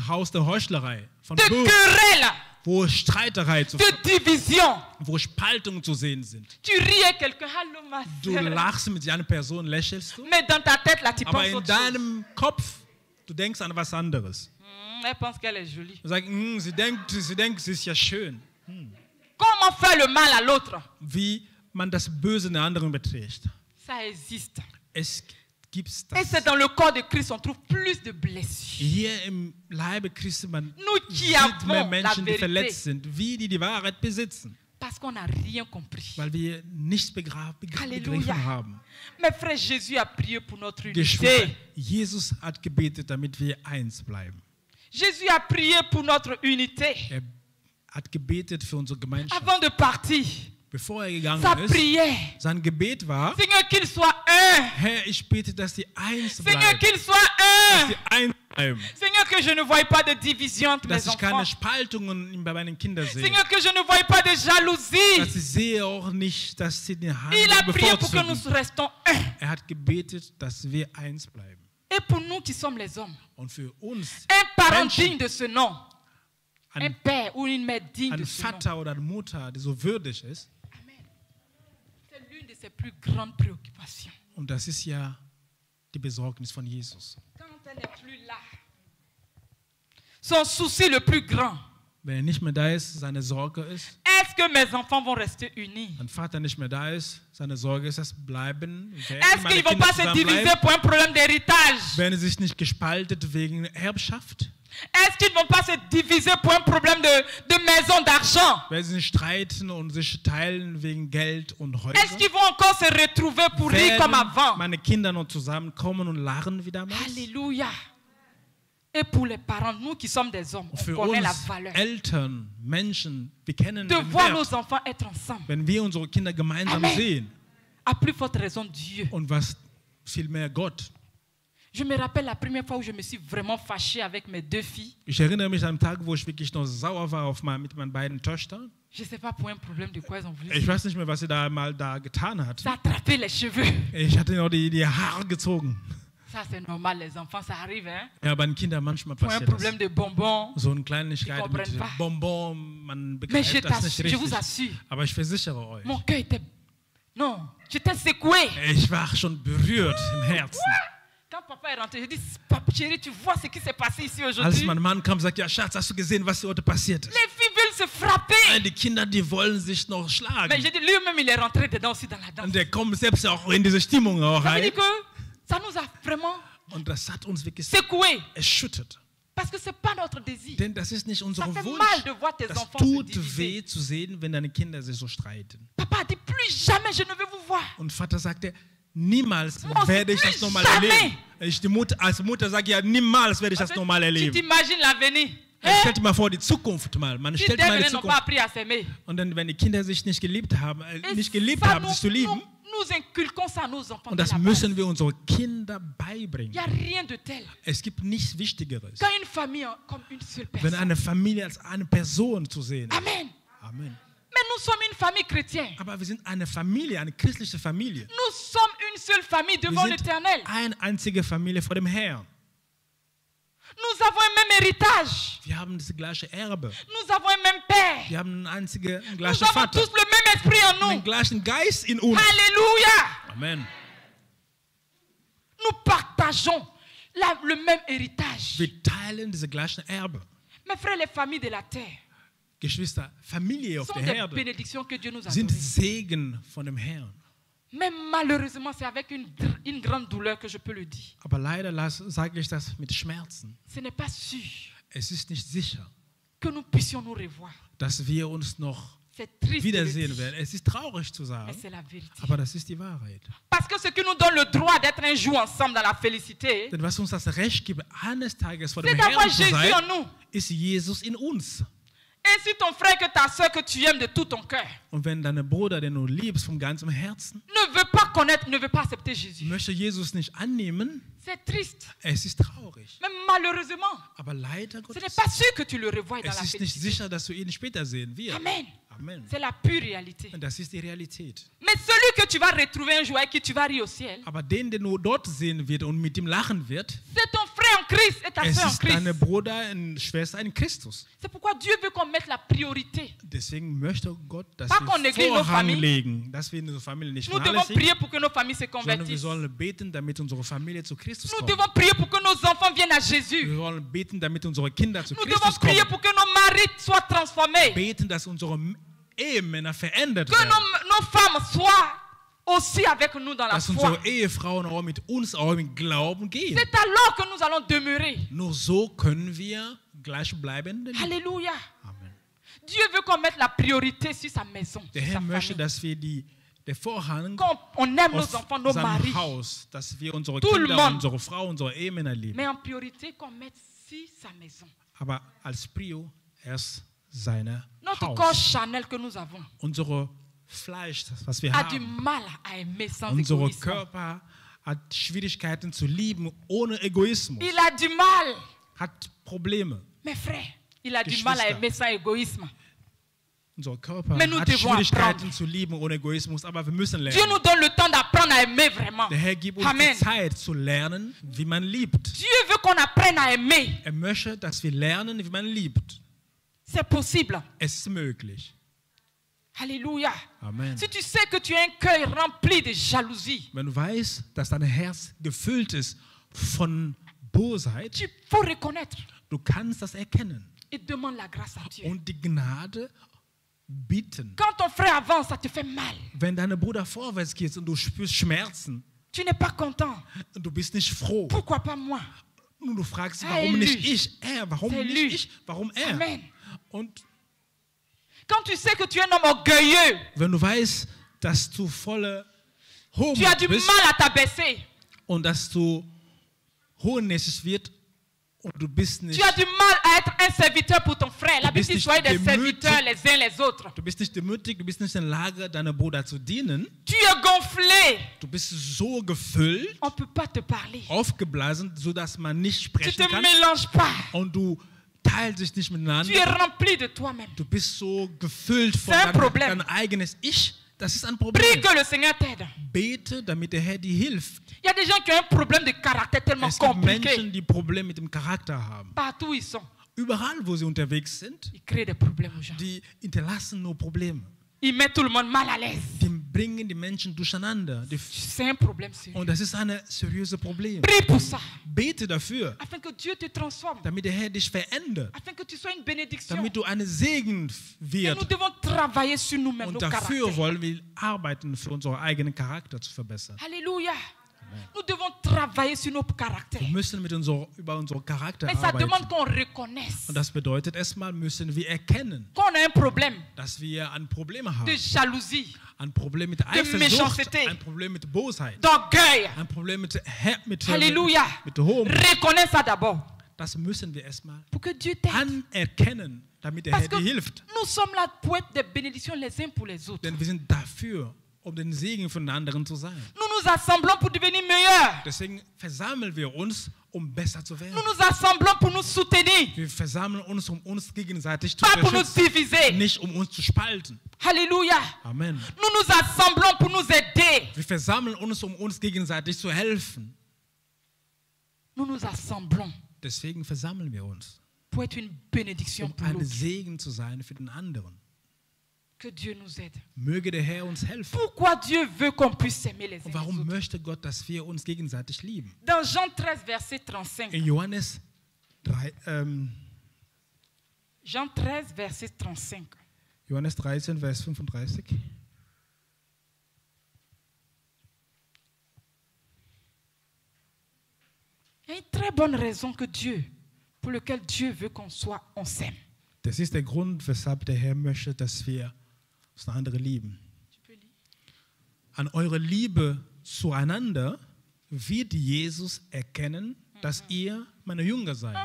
Haus der Heuchlerei, von de Böse, querelle, wo Streiterei zu de division. wo Spaltungen zu sehen sind. Tu ris à quelqu'un, allô ma Du soeur. lachst mit einer Person, lächelst du, Mais dans ta tête, là, tu aber penses in autre chose. deinem Kopf, du denkst an was anderes. Elle pense qu'elle est jolie. Du sagst, sie denkt, sie ist ja schön. Comment faire le mal à l'autre? Wie man das Böse in der anderen beträgt. Ça existe. Es gibt Et das. c'est dans le corps de Christ on trouve plus de blessures. Hier im Leibe Christi, man Nous qui sieht avons mehr la Menschen, die vérité, verletzt sind, wie die Wahrheit besitzen, parce qu'on n'a rien compris. weil wir nichts Halleluja. begriffen haben. Mes frères, Jésus a prié pour notre Geschwister, unité. Jesus hat gebetet, damit wir eins bleiben. Jésus a prié pour notre unité. Er hat gebetet für unsere Gemeinschaft. Avant de partir, Bevor er gegangen sa ist, prière, sein Gebet war, Seigneur, qu'il soit un. Herr, ich bete, dass die eins Seigneur, bleiben. qu'il soit Dass un. die eins bleiben. Seigneur, que je ne voie pas de division entre Dass mes ich keine enfants. Spaltungen bei meinen Kindern sehe. Seigneur, que je ne voie pas de jalousie. Dass ich sehe auch nicht, dass sie den Il a Handel prié pour que nous bevorzugen. restons un. Er hat gebetet, dass wir eins bleiben. Et pour nous qui sommes les hommes, Und für uns, un parent Menschen, digne de ce nom, un ein, père ou une mère digne de ein ce nom, Vater oder eine Mutter, die so würdig ist, Amen. C'est l'une de ses plus grandes préoccupations. und das ist ja die Besorgnis von Jesus. Quand elle n'est plus là, son souci le plus grand, Wenn er nicht mehr da ist, seine Sorge ist, est-ce que mes enfants vont rester unis? wenn Vater nicht mehr da ist, seine Sorge ist, dass bleiben, Est-ce qu'ils ne vont pas se diviser pour un problème d'héritage? werden sie sich nicht gespaltet wegen Erbschaft, Est-ce qu'ils ne vont pas se diviser pour un problème de maison, d'argent? werden sie nicht streiten und sich teilen wegen Geld und Est-ce Häuser, qu'ils vont encore se retrouver pour rire comme werden avant? meine Kinder noch zusammenkommen und lachen wie damals? Alléluia. Et pour les parents, nous qui sommes des hommes, on Für connaît la uns valeur Eltern, Menschen, wir kennen de den voir Wert, nos enfants être ensemble. wenn wir unsere Kinder gemeinsam Amen. sehen À plus forte raison, Dieu. und was viel mehr Gott. Je me rappelle la première fois où je me suis vraiment fâchée avec mes deux filles. Ich erinnere mich an einen Tag, wo ich wirklich noch sauer war mit meinen beiden Töchtern. Je ne sais pas pour un problème de quoi elles ont voulu. Ich weiß nicht mehr, was sie da mal getan hat. Ça a attrapé les cheveux. Ich hatte noch die Haare gezogen. Ça, c'est normal, les enfants, ça arrive. Hein? Ja, bei den Kindern manchmal Pour un passiert das. problème de bonbons. So eine Kleinigkeit Die mit comprennent pas. Bonbon, man Mais je, begreift das nicht je vous richtig. assure, Aber ich versichere euch, mon cœur était... Non, j'étais secouée. ich war schon berührt im Herzen. Quand papa est rentré, je dis, papa, chérie, tu vois ce qui s'est passé ici Als aujourd'hui? mein Mann kam, sagte, ja Schatz, hast du gesehen, was hier heute passiert ist? Les filles veulent se frapper. Die Kinder, die wollen sich noch Mais schlagen. j'ai dit, lui-même, il est rentré dedans aussi dans la danse. Und der kommt selbst auch in diese Stimmung auch Ça veut rein. dire que ça nous a vraiment Und das hat uns wirklich secoué. erschüttert. Parce que ce n'est pas notre désir. Denn das ist nicht Ça unser fait Wunsch. mal de voir tes Das enfants se tut diviser. weh zu sehen, wenn deine Kinder sich so streiten. Papa a dit, plus jamais je ne veux vous voir. Und Vater sagte, niemals Moi, werde ich plus das nochmal jamais. erleben. Als Mutter sage ich ja, niemals werde ich das nochmal Tu erleben. t'imagines l'avenir. Stell dir mal vor, die Zukunft mal. Man Si stellt tes mal die venez n'ont pas Zukunft. appris à s'aimer. Und dann, wenn die Kinder sich nicht geliebt haben, Et sich ça, zu lieben, nous inculquons ça à nos enfants. und dès das la base. müssen wir unseren Kindern Il beibringen. n'y a rien de tel. Es gibt nichts Wichtigeres, Quand une famille comme une seule wenn personne. eine Familie als eine Person zu sehen ist. Amen. Amen. Mais nous sommes une famille chrétienne. Aber wir sind eine Familie, eine christliche Familie. Nous sommes une seule famille Wir devant sind l'Éternel. eine einzige Familie vor dem Herrn. Nous avons un même héritage. Wir haben das gleiche Erbe. Nous avons un même Père. Wir haben einen Nous gleichen avons Vater. tous le même esprit en Den nous. gleichen Geist in uns. Alléluia. Amen. Nous partageons le même héritage. Wir teilen diese gleichen Erbe. Mes frères, les familles de la terre Geschwister, Familie auf sont der des Erde bénédictions que Dieu nous a sind données. Segen von dem Herrn. Mais malheureusement, c'est avec une grande douleur que je peux le dire. Aber leider sage ich das mit Schmerzen. Ce n'est pas sûr Es ist nicht sicher, que nous puissions nous revoir. dass wir uns noch C'est triste de le wiedersehen dire, werden. Es ist traurig zu mais sagen, c'est la vérité. aber das ist die Wahrheit. Parce que ce qui nous donne le droit d'être un jour ensemble dans la félicité, Denn was uns das Recht gibt, eines Tages vor c'est dem d'avoir Herrn zu Jésus sein, en nous. ist Jesus in uns. Et si ton frère, que ta soeur, que tu aimes de tout ton cœur, Und wenn dein Bruder, den du liebst vom ganzen Herzen, ne veut pas connaître, ne veut pas accepter Jésus, möchte Jesus nicht annehmen, c'est triste. es ist traurig. Mais malheureusement, Aber leider ce Gottes, n'est pas sûr que tu le revoies dans es la ist nicht félicité. sicher, dass du ihn später sehen wirst. Amen. Amen. C'est la pure réalité. Und das ist die Realität. Mais celui que tu vas retrouver un jour avec qui tu vas rire au ciel, Aber den du dort sehen wird und mit ihm lachen wird, c'est ton frère en Christ et ta es soeur en ist Christ. dein Bruder und Schwester in Christus. C'est pourquoi Dieu veut qu'on mette la priorité. Deswegen möchte Gott, dass Pas qu'on wir néglige nos Vorrang familles. legen, dass wir in unsere Familie nicht Nous devons vernachlässigen, prier pour que nos familles se sondern wir convertissent. sollen beten, damit unsere Familie zu Christus Nous kommt. devons prier pour que nos enfants viennent à Jésus. Wir sollen beten, damit unsere Kinder zu Nous devons Christus prier kommen. pour que nos maris soient transformés. Beten, dass unsere Ehemänner verändert Que werden. nos femmes soient aussi avec nous dans la Dass foi. unsere Ehefrauen auch mit uns auch im Glauben gehen. C'est alors que nous allons demeurer. Nur so können wir gleich bleiben. Alléluia. Amen. Dieu veut qu'on mette la priorité sur sa maison, Der sur Herr sa möchte, famille. dass wir der Vorhang On aime nos auf enfants, nos maris. seinem Haus, dass wir unsere Tout le Kinder, monde. unsere Frau, unsere Ehemänner lieben. Mais en priorité, qu'on mette sur sa maison. Aber als Prio erst seine Notre corps Haus. charnel que nous avons Unsere Fleisch, das, was wir a du haben, mal à aimer sans unser égoïsme. Körper hat Schwierigkeiten zu lieben ohne Egoismus, Il a du mal, hat Probleme. mes frères, il a du Geschwister. mal à aimer sans égoïsme. Unser Körper Mais nous hat devons Schwierigkeiten apprendre. zu lieben ohne Egoismus, aber wir müssen Dieu lernen. nous donne le temps d'apprendre à aimer vraiment. Der Herr gibt uns Amen. die Zeit zu lernen, wie man liebt. Dieu veut qu'on apprenne à aimer. Er möchte, dass wir lernen, wie man liebt. C'est possible. Es ist möglich. Alléluia. Amen. Si tu sais que tu as un cœur rempli de jalousie, Wenn du weißt, dass dein Herz gefüllt ist von Bosheit, tu faut reconnaître du kannst das erkennen et demande la grâce à Dieu. und die Gnade bitten. Quand ton frère avance, ça te fait mal. Wenn dein Bruder vorwärts geht und du spürst Schmerzen Tu n'es pas content. und du bist nicht froh Pourquoi pas moi? und du fragst, Ah, warum lui. nicht ich? Warum C'est nicht lui. ich? Warum er? Amen. Und Quand tu sais que tu es un homme orgueilleux, wenn du weißt, dass du voller tu as Hochmut du bist mal à t'abaisser. und dass du hochnäsig wird und du bist nicht Tu as du mal à être un serviteur pour ton frère. La Bible bist dit nicht soyez des demütig. serviteurs les uns les autres. Du bist nicht demütig, du bist nicht in der Lage, deinem Bruder zu dienen. Tu es gonflé. Du bist so gefüllt, On ne peut pas te parler. aufgeblasen, sodass man nicht Tu sprechen te kann. mélanges pas. Und du teilst dich nicht Tu es miteinander. rempli de toi-même. Du bist so gefüllt von C'est un Problem. dein eigenes Ich. Das ist ein Prie Problem. que le Seigneur t'aide. Bete, damit der Herr dir hilft. Il y a des gens qui ont un problème de caractère tellement Es gibt compliqué. Menschen, die Probleme mit dem Charakter haben. Partout où ils sont, Überall, wo sie unterwegs sind, ils créent des problèmes aux gens. die hinterlassen nur Probleme. Ils mettent tout le monde mal à l'aise. Die bringen die Menschen durcheinander. C'est un problème sérieux. Und das ist ein seriöses Problem. Prie pour ça, Bete dafür, afin que Dieu te transforme, damit der Herr dich verändert. afin que tu sois une bénédiction. Damit du eine Segen Et wird. nous devons travailler sur nous-mêmes, nos Und dafür caractères. wollen wir arbeiten, für unseren eigenen Charakter zu verbessern. Alléluia. Nous devons travailler sur nos caractères. Wir müssen über unseren Charakter Mais ça demande arbeiten. qu'on reconnaisse Und das bedeutet, erstmal müssen wir erkennen, qu'on a un problème dass wir ein Problem haben. de jalousie, Ein Problem mit Eifersucht, Méchanceté. ein Problem mit Bosheit, d'orgueil. ein Problem mit Alléluia. Hohn. Reconnais ça d'abord Das müssen wir erstmal pour que Dieu t'aide. anerkennen, damit der Parce Herr que dir hilft. nous sommes là pour être des bénédictions les uns pour les autres. Denn wir sind dafür, um den Segen von den anderen zu sein. Nous nous assemblons pour devenir meilleurs. Deswegen versammeln wir uns, um besser zu werden. Nous nous assemblons pour nous soutenir, Wir versammeln uns, um uns gegenseitig zu pas pour nous unterstützen, diviser. nicht um uns zu spalten. Alléluia. Amen. Nous nous assemblons pour nous aider. Wir versammeln uns, um uns gegenseitig zu helfen. Nous nous assemblons Deswegen versammeln wir uns, pour être une bénédiction um pour ein l'autre. Segen zu sein für den anderen. Que Dieu nous aide. Möge der Herr uns helfen. Pourquoi Dieu veut qu'on puisse s'aimer les uns Und les warum autres? möchte Gott, dass wir uns gegenseitig lieben? Dans Jean 13, verset 35. In Johannes 3, Jean 13, verset 35. Johannes 13, Vers 35. Il y a une très bonne raison pour laquelle Dieu veut qu'on s'aime. Das ist der Grund, weshalb der Herr möchte, dass wir andere lieben. An eurer Liebe zueinander wird Jesus erkennen, dass ihr meine Jünger seid.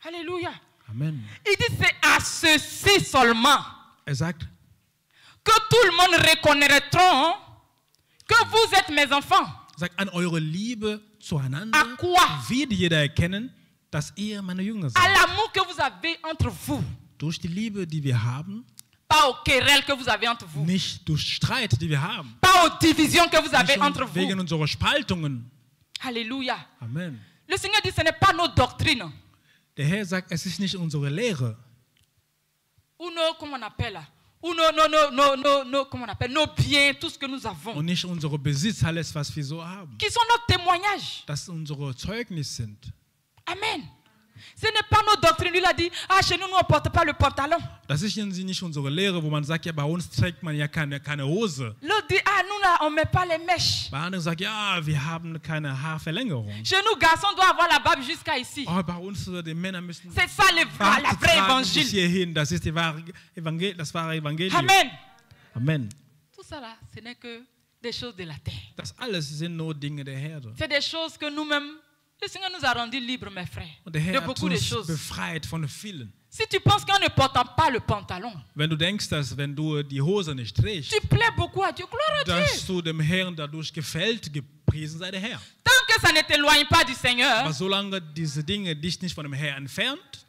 Alléluia. Amen. Il dit c'est à ceci seulement Sagt, que tout le monde reconnaîtra que vous êtes mes enfants. Sagt, an eure Liebe zueinander À quoi? wird jeder erkennen, dass ihr meine Jünger À seid. l'amour que vous avez entre vous. Durch die Liebe, die wir haben, Pas aux querelles que vous avez entre vous. nicht durch Streit, die wir haben. Pas aux divisions que vous avez Nicht entre vous. wegen unserer Spaltungen. Alléluia. Amen. Le Seigneur dit ce n'est pas nos doctrines. Der Herr sagt, es ist nicht unsere Lehre. Ou nos, comment on appelle là? Ou comment on appelle, nos biens, tout ce que nous avons. Und nicht unsere Besitz, alles, was wir so haben. Qui sont nos témoignages. Das unsere Zeugnis sind. Amen. Ce n'est pas nos doctrines. Lui a dit, ah, chez nous, nous, on ne porte pas le pantalon. Das ist nicht unsere Lehre, wo man sagt, ja, bei uns trägt man ja keine Hose. L'autre dit, ah, nous, là, on ne met pas les mèches. Bei anderen sagt, ja, wir haben keine Haarverlängerung. Chez nous, garçons doivent avoir la barbe jusqu'à ici. Oh, bei uns, die Männer müssen C'est ça la Bart vraie tragen bis évangile. hierhin. Das ist das wahre Evangelium. Amen. Amen. Tout ça là, ce n'est que des choses de la terre. Das alles sind nur Dinge der Erde. C'est des choses que nous-mêmes, le Seigneur nous a rendus libres, mes frères, Und der de Herr hat beaucoup de uns choses. befreit von vielen. Si tu penses qu'en ne portant pas le pantalon, Wenn du denkst, dass wenn du die Hose nicht trägst, tu plais beaucoup à Dieu. Gloire à dass Dieu. du dem Herrn dadurch gefällt, gepriesen sei der Herr. Tant que ça ne t'éloigne pas du Seigneur, Aber solange diese Dinge dich nicht von dem Herrn entfernt,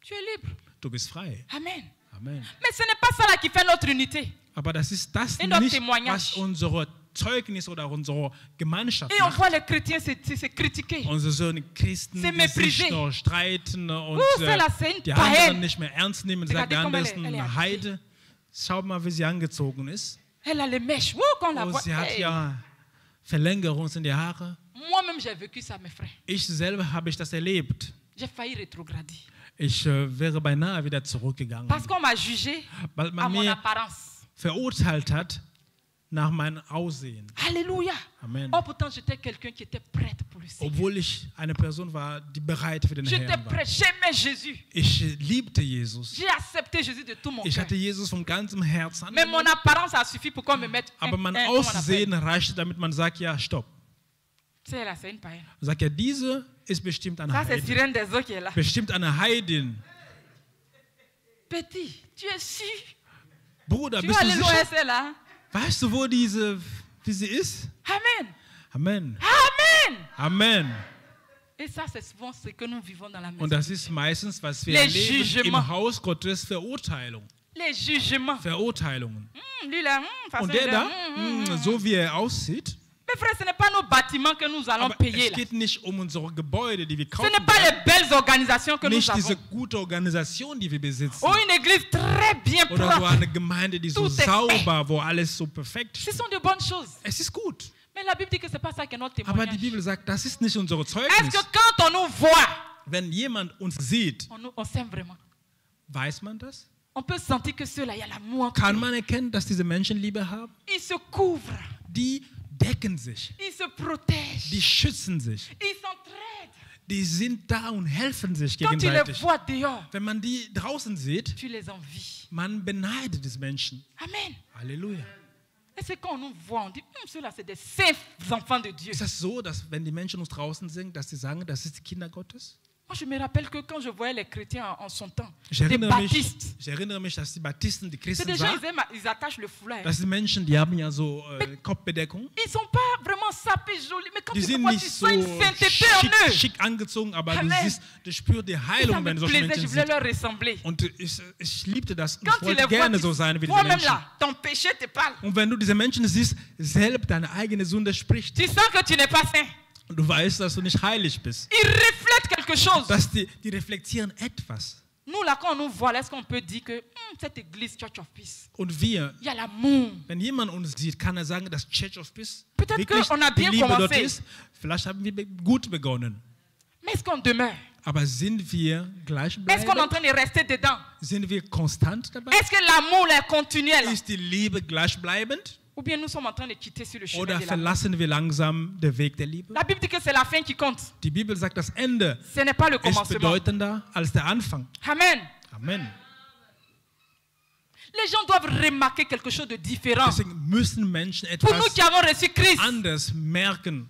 tu es libre. du bist frei. Amen. Amen. Mais ce n'est pas ça là qui fait notre unité. Aber das ist das Et notre nicht, témoignage. was unsere Zeugnis oder unsere Gemeinschaft Et on macht. voit les chrétiens se critiquer. Unsere Söhne Christen, C'est die méprisé. sich nur streiten und celle-là, c'est une die païenne. anderen nicht mehr ernst nehmen. Sagt, Regardez der comment andere ist elle est eine Heide. Schau mal, wie sie angezogen ist. Elle a les mèches. Quand on la Oh, voit. sie hat Hey. ja Verlängerung in die Haare. Moi-même, j'ai vécu ça, mes frères. Ich selber habe ich das erlebt. J'ai failli rétrograder. Ich wäre beinahe wieder zurückgegangen, Parce qu'on m'a jugé weil à man mon mir apparence. verurteilt hat nach meinem Aussehen. Alléluia. Amen. Oh, pourtant, j'étais quelqu'un qui était prête pour le Seigneur. Obwohl ich eine Person war, die bereit für den J'étais Herrn war. prête. J'aimais Jésus. Ich liebte Jesus. J'ai accepté Jésus de tout mon Ich cœur. hatte Jesus von ganzem Herzen Mais mon angenommen. apparence a suffi pour qu'on me mette Aber mein comment on Aussehen appelle. reichte, damit man sagt, ja, stopp. C'est là, c'est une païenne. Man sagt, ja, diese ist bestimmt eine Ça, c'est Heidin. Sirène des eaux qui est là. Bestimmt eine Heidin. Petit, tu es sûr? Bruder, Tu bist vas du aller loin, sicher? c'est là. Weißt du, wie sie ist? Amen. Amen. Amen. Amen. Et ça, c'est souvent ce que nous vivons dans la maison. Und das ist meistens, was wir Les erleben jugements. im Haus Gottes, Verurteilung. Les jugements. Verurteilungen. Lui là, façon Und der de- da, so wie er aussieht, Mais frère, ce n'est pas nos bâtiments que nous allons aber payer es là. geht nicht um unsere Gebäude, die wir Ce kaufen, n'est pas les belles organisations que nous nicht diese avons. gute Organisation, die wir besitzen. Ou une église très bien Oder so propre. eine Gemeinde, die so Tout est sauber, wo alles so perfekt Ce ist. sont de bonnes choses. Es ist gut. Mais la Bible dit que ce n'est pas ça qui est notre Aber die témoignage. Bibel sagt, das ist nicht unsere Est-ce Zeugnis. que quand on nous voit, Wenn jemand uns sieht, on s'aime vraiment? weiß man das? On peut sentir que ceux-là, il y a l'amour entre Kann eux. man erkennen, dass diese Menschen Liebe haben? Ils se couvrent. Die decken sich, Ils se protègent. die schützen sich, Ils s'entraident. die sind da und helfen sich Quand tu les gegenseitig. vois dehors, Wenn man die draußen sieht, tu les envies. man beneidet diese Menschen. Amen. Halleluja. Et c'est quand on nous voit, on dit, ceux-là, c'est des saints enfants de Dieu. Ist das so, dass wenn die Menschen uns draußen sehen, dass sie sagen, das ist die Kinder Gottes? Moi, je me rappelle que quand je voyais les chrétiens en son temps, Ich des erinnere baptistes, mich, dass die Baptisten, die c'est Christen des gens, sagen, ils attachent le foulard. dass die Menschen, die haben ja so Kopfbedeckung. Ils ne sont pas vraiment sapés, jolis, mais quand Die tu les sind vois, tu nicht sens so une sainteté en eux. schick angezogen, aber du Amen. siehst, du spürst die Ça Heilung, me wenn du solche plaisait, je Menschen voulais siehst. leur ressembler. Und ich liebte das. Und Quand ich tu wollte les vois, gerne so sein wie diese toi-même Menschen. là, ton péché te parle. Und wenn du diese Menschen siehst, selbst deine eigene Sünde spricht. Tu sens que tu n'es pas saint. Und du weißt, dass du nicht heilig bist. Ils reflètent quelque chose. Dass die reflektieren etwas. Nous, là, quand on nous voit, là, est-ce qu'on peut dire que cette église Church of Peace, Und wir, il y a l'amour. wenn jemand uns sieht, kann er sagen, dass Church of Peace Peut-être wirklich qu'on a die bien Liebe dort commencé. ist. Vielleicht haben wir gut begonnen. Mais est-ce qu'on demeure? Aber sind wir Est-ce qu'on est en gleichbleibend? train de rester dedans? Sind wir konstant dabei? Est-ce que l'amour là, est continuel? Ist die Liebe gleichbleibend? Ou bien nous sommes en train de quitter sur le chemin Oder de l'amour? verlassen wir langsam den Weg der Liebe? La Bible dit que c'est la fin qui compte. Die Bibel sagt, das Ende Ce n'est pas le ist commencement. bedeutender als der Anfang. Amen. Amen. Les gens doivent remarquer quelque chose de différent. Deswegen müssen Menschen Pour nous etwas qui avons reçu Christ, anders merken.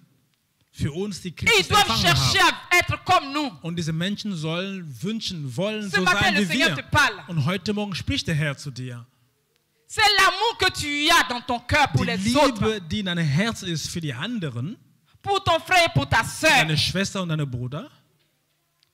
Für uns, die ils Christus doivent empfangen chercher haben. à être comme nous. Und diese Menschen sollen wünschen, wollen Ce so matin, sein le wie Seigneur wir. te parle. Und heute Morgen spricht der Herr zu dir. C'est l'amour que tu as dans ton cœur pour Die les autres, Liebe, die in deinem Herz ist für die anderen, pour ton frère et pour ta sœur. deine Schwester und deine Bruder,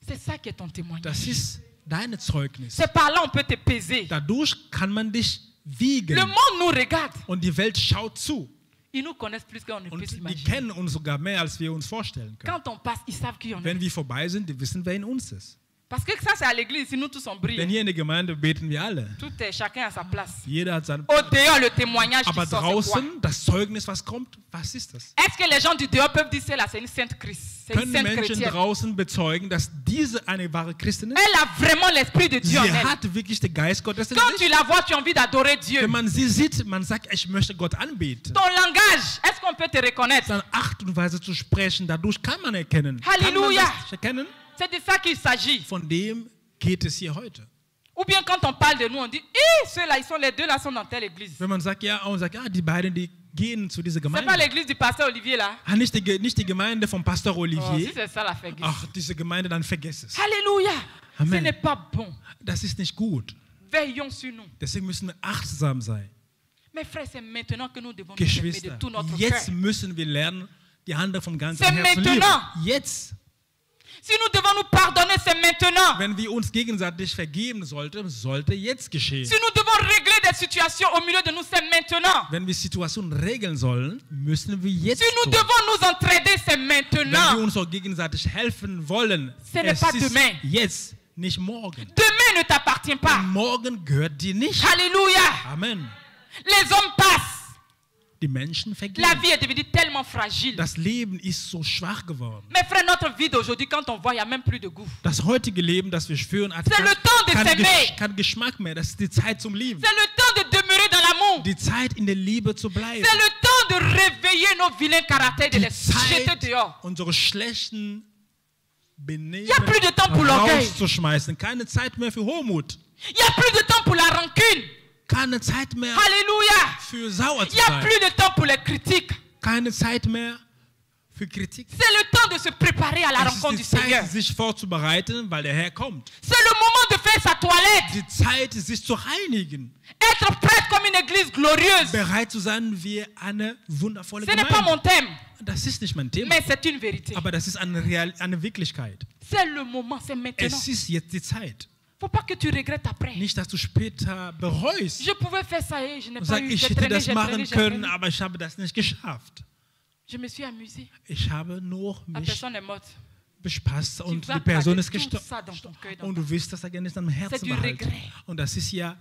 C'est ça qui est ton témoignage. das ist deine Zeugnis. C'est par là on peut te peser. Dadurch kann man dich Le wiegen. monde nous regarde. Und die Welt schaut zu. Ils nous connaissent plus qu'on ne peut Und die s'imaginer. kennen uns sogar mehr, als wir uns vorstellen können. Quand on passe, ils savent qui on est. Wenn wir vorbei sind, die wissen, wer in uns ist. Parce que ça, c'est à l'église. Si nous tous on brille, Denn hier in der Gemeinde beten wir alle. tout est chacun à sa place. Jeder hat seinen Au dehors, le témoignage qui Aber sort, c'est quoi? draußen, das Zeugnis, was kommt, was ist das? Est-ce que les gens du dehors peuvent dire celle-là, c'est une sainte Christ, c'est une Können sainte Menschen chrétienne? draußen bezeugen, dass diese eine wahre Christin ist? Elle a vraiment l'esprit de Dieu en Sie elle. hat wirklich den Geist Gottes in Quand tu sich. la vois, tu as envie d'adorer Dieu. Wenn man sie sieht, man sagt, ich möchte Gott anbeten. Ton langage, est-ce qu'on peut te reconnaître? Seine Art und Weise zu sprechen, dadurch kann man erkennen. Halleluja. Kann man das erkennen? C'est de ça qu'il s'agit. Von dem geht es hier heute. Ou bien quand on parle de nous, on dit, ceux-là, ils sont les deux là sont dans telle église. Wenn man sagt, ja, und sagt, ja, die beiden, die gehen zu dieser C'est pas Gemeinde. l'église du pasteur Olivier là. Ah, nicht die Gemeinde vom Pastor Oh, si Olivier. c'est ça la fait. Ach, diese Gemeinde, dann vergiss es. Alléluia. Amen. Ce n'est pas bon. Das ist nicht gut. Veillons sur nous. Deswegen müssen wir achtsam sein. Mes frères, c'est maintenant que nous devons nous aimer de Geschwister, tout notre jetzt cœur. müssen wir lernen, die andere vom ganzen C'est Herzen lieben. maintenant. Jetzt. Si nous devons nous pardonner, c'est maintenant. Wenn wir uns gegenseitig vergeben sollten, sollte jetzt geschehen. Si nous devons régler des situations au milieu de nous, c'est maintenant. Wenn wir Situationen regeln sollen, müssen wir jetzt Si nous tun. devons nous entraider, c'est Wenn wir maintenant. uns auch gegenseitig helfen wollen, Ce n'est es pas ist demain. jetzt, nicht morgen. Demain ne t'appartient pas. Morgen gehört dir nicht. Alléluia. Amen. Les hommes passent. Die Menschen La vergehen. vie est devenue tellement fragile. Das Leben ist so schwach geworden. Mes frères, notre vie d'aujourd'hui, quand on voit, il n'y a même plus de goût. Das heutige Leben, das wir führen, hat C'est le temps de s'aimer. keinen Geschmack mehr. Das ist die Zeit zum Lieben. C'est le temps de demeurer dans l'amour. Die Zeit, in der Liebe zu bleiben. C'est le temps de réveiller nos vilains caractères, de Die les jeter Zeit, dehors. unsere schlechten Benehmen Y a plus de temps pour l'orgueil. rauszuschmeißen. Keine Zeit mehr für Hochmut. Il n'y a plus de temps pour la rancune. Keine Zeit mehr Alléluia. für sauer Il zu n'y a sein. plus de temps pour les critiques. Keine Zeit mehr für Kritik. C'est le temps de se préparer à la Es rencontre du ist die Seigneur. Zeit, sich vorzubereiten, weil der Herr kommt. C'est le moment de faire sa toilette. Die Zeit, sich zu reinigen. Être prête comme une église glorieuse. Bereit zu sein wie eine wundervolle Ce n'est pas mon Gemeinde. thème, Das ist nicht mein Thema. mais c'est une vérité. Aber das ist eine Wirklichkeit. C'est le moment, c'est maintenant. Es ist jetzt die Zeit. Faut pas que tu regrettes après. Nicht, dass du später bereust Je pouvais faire ça et je n'ai und pas sagst, eu. ich J'ai hätte traîné, das j'ai traîné, machen j'ai können, traîné. aber ich habe das nicht geschafft. Je me suis amusée. Ich habe nur La mich personne est morte. bespaßt und vas die Person garder ist tout gestorben. ça dans ton cœur, dans Und du wirst das gerne in deinem Herzen C'est du behalten. regret. Und das ist ja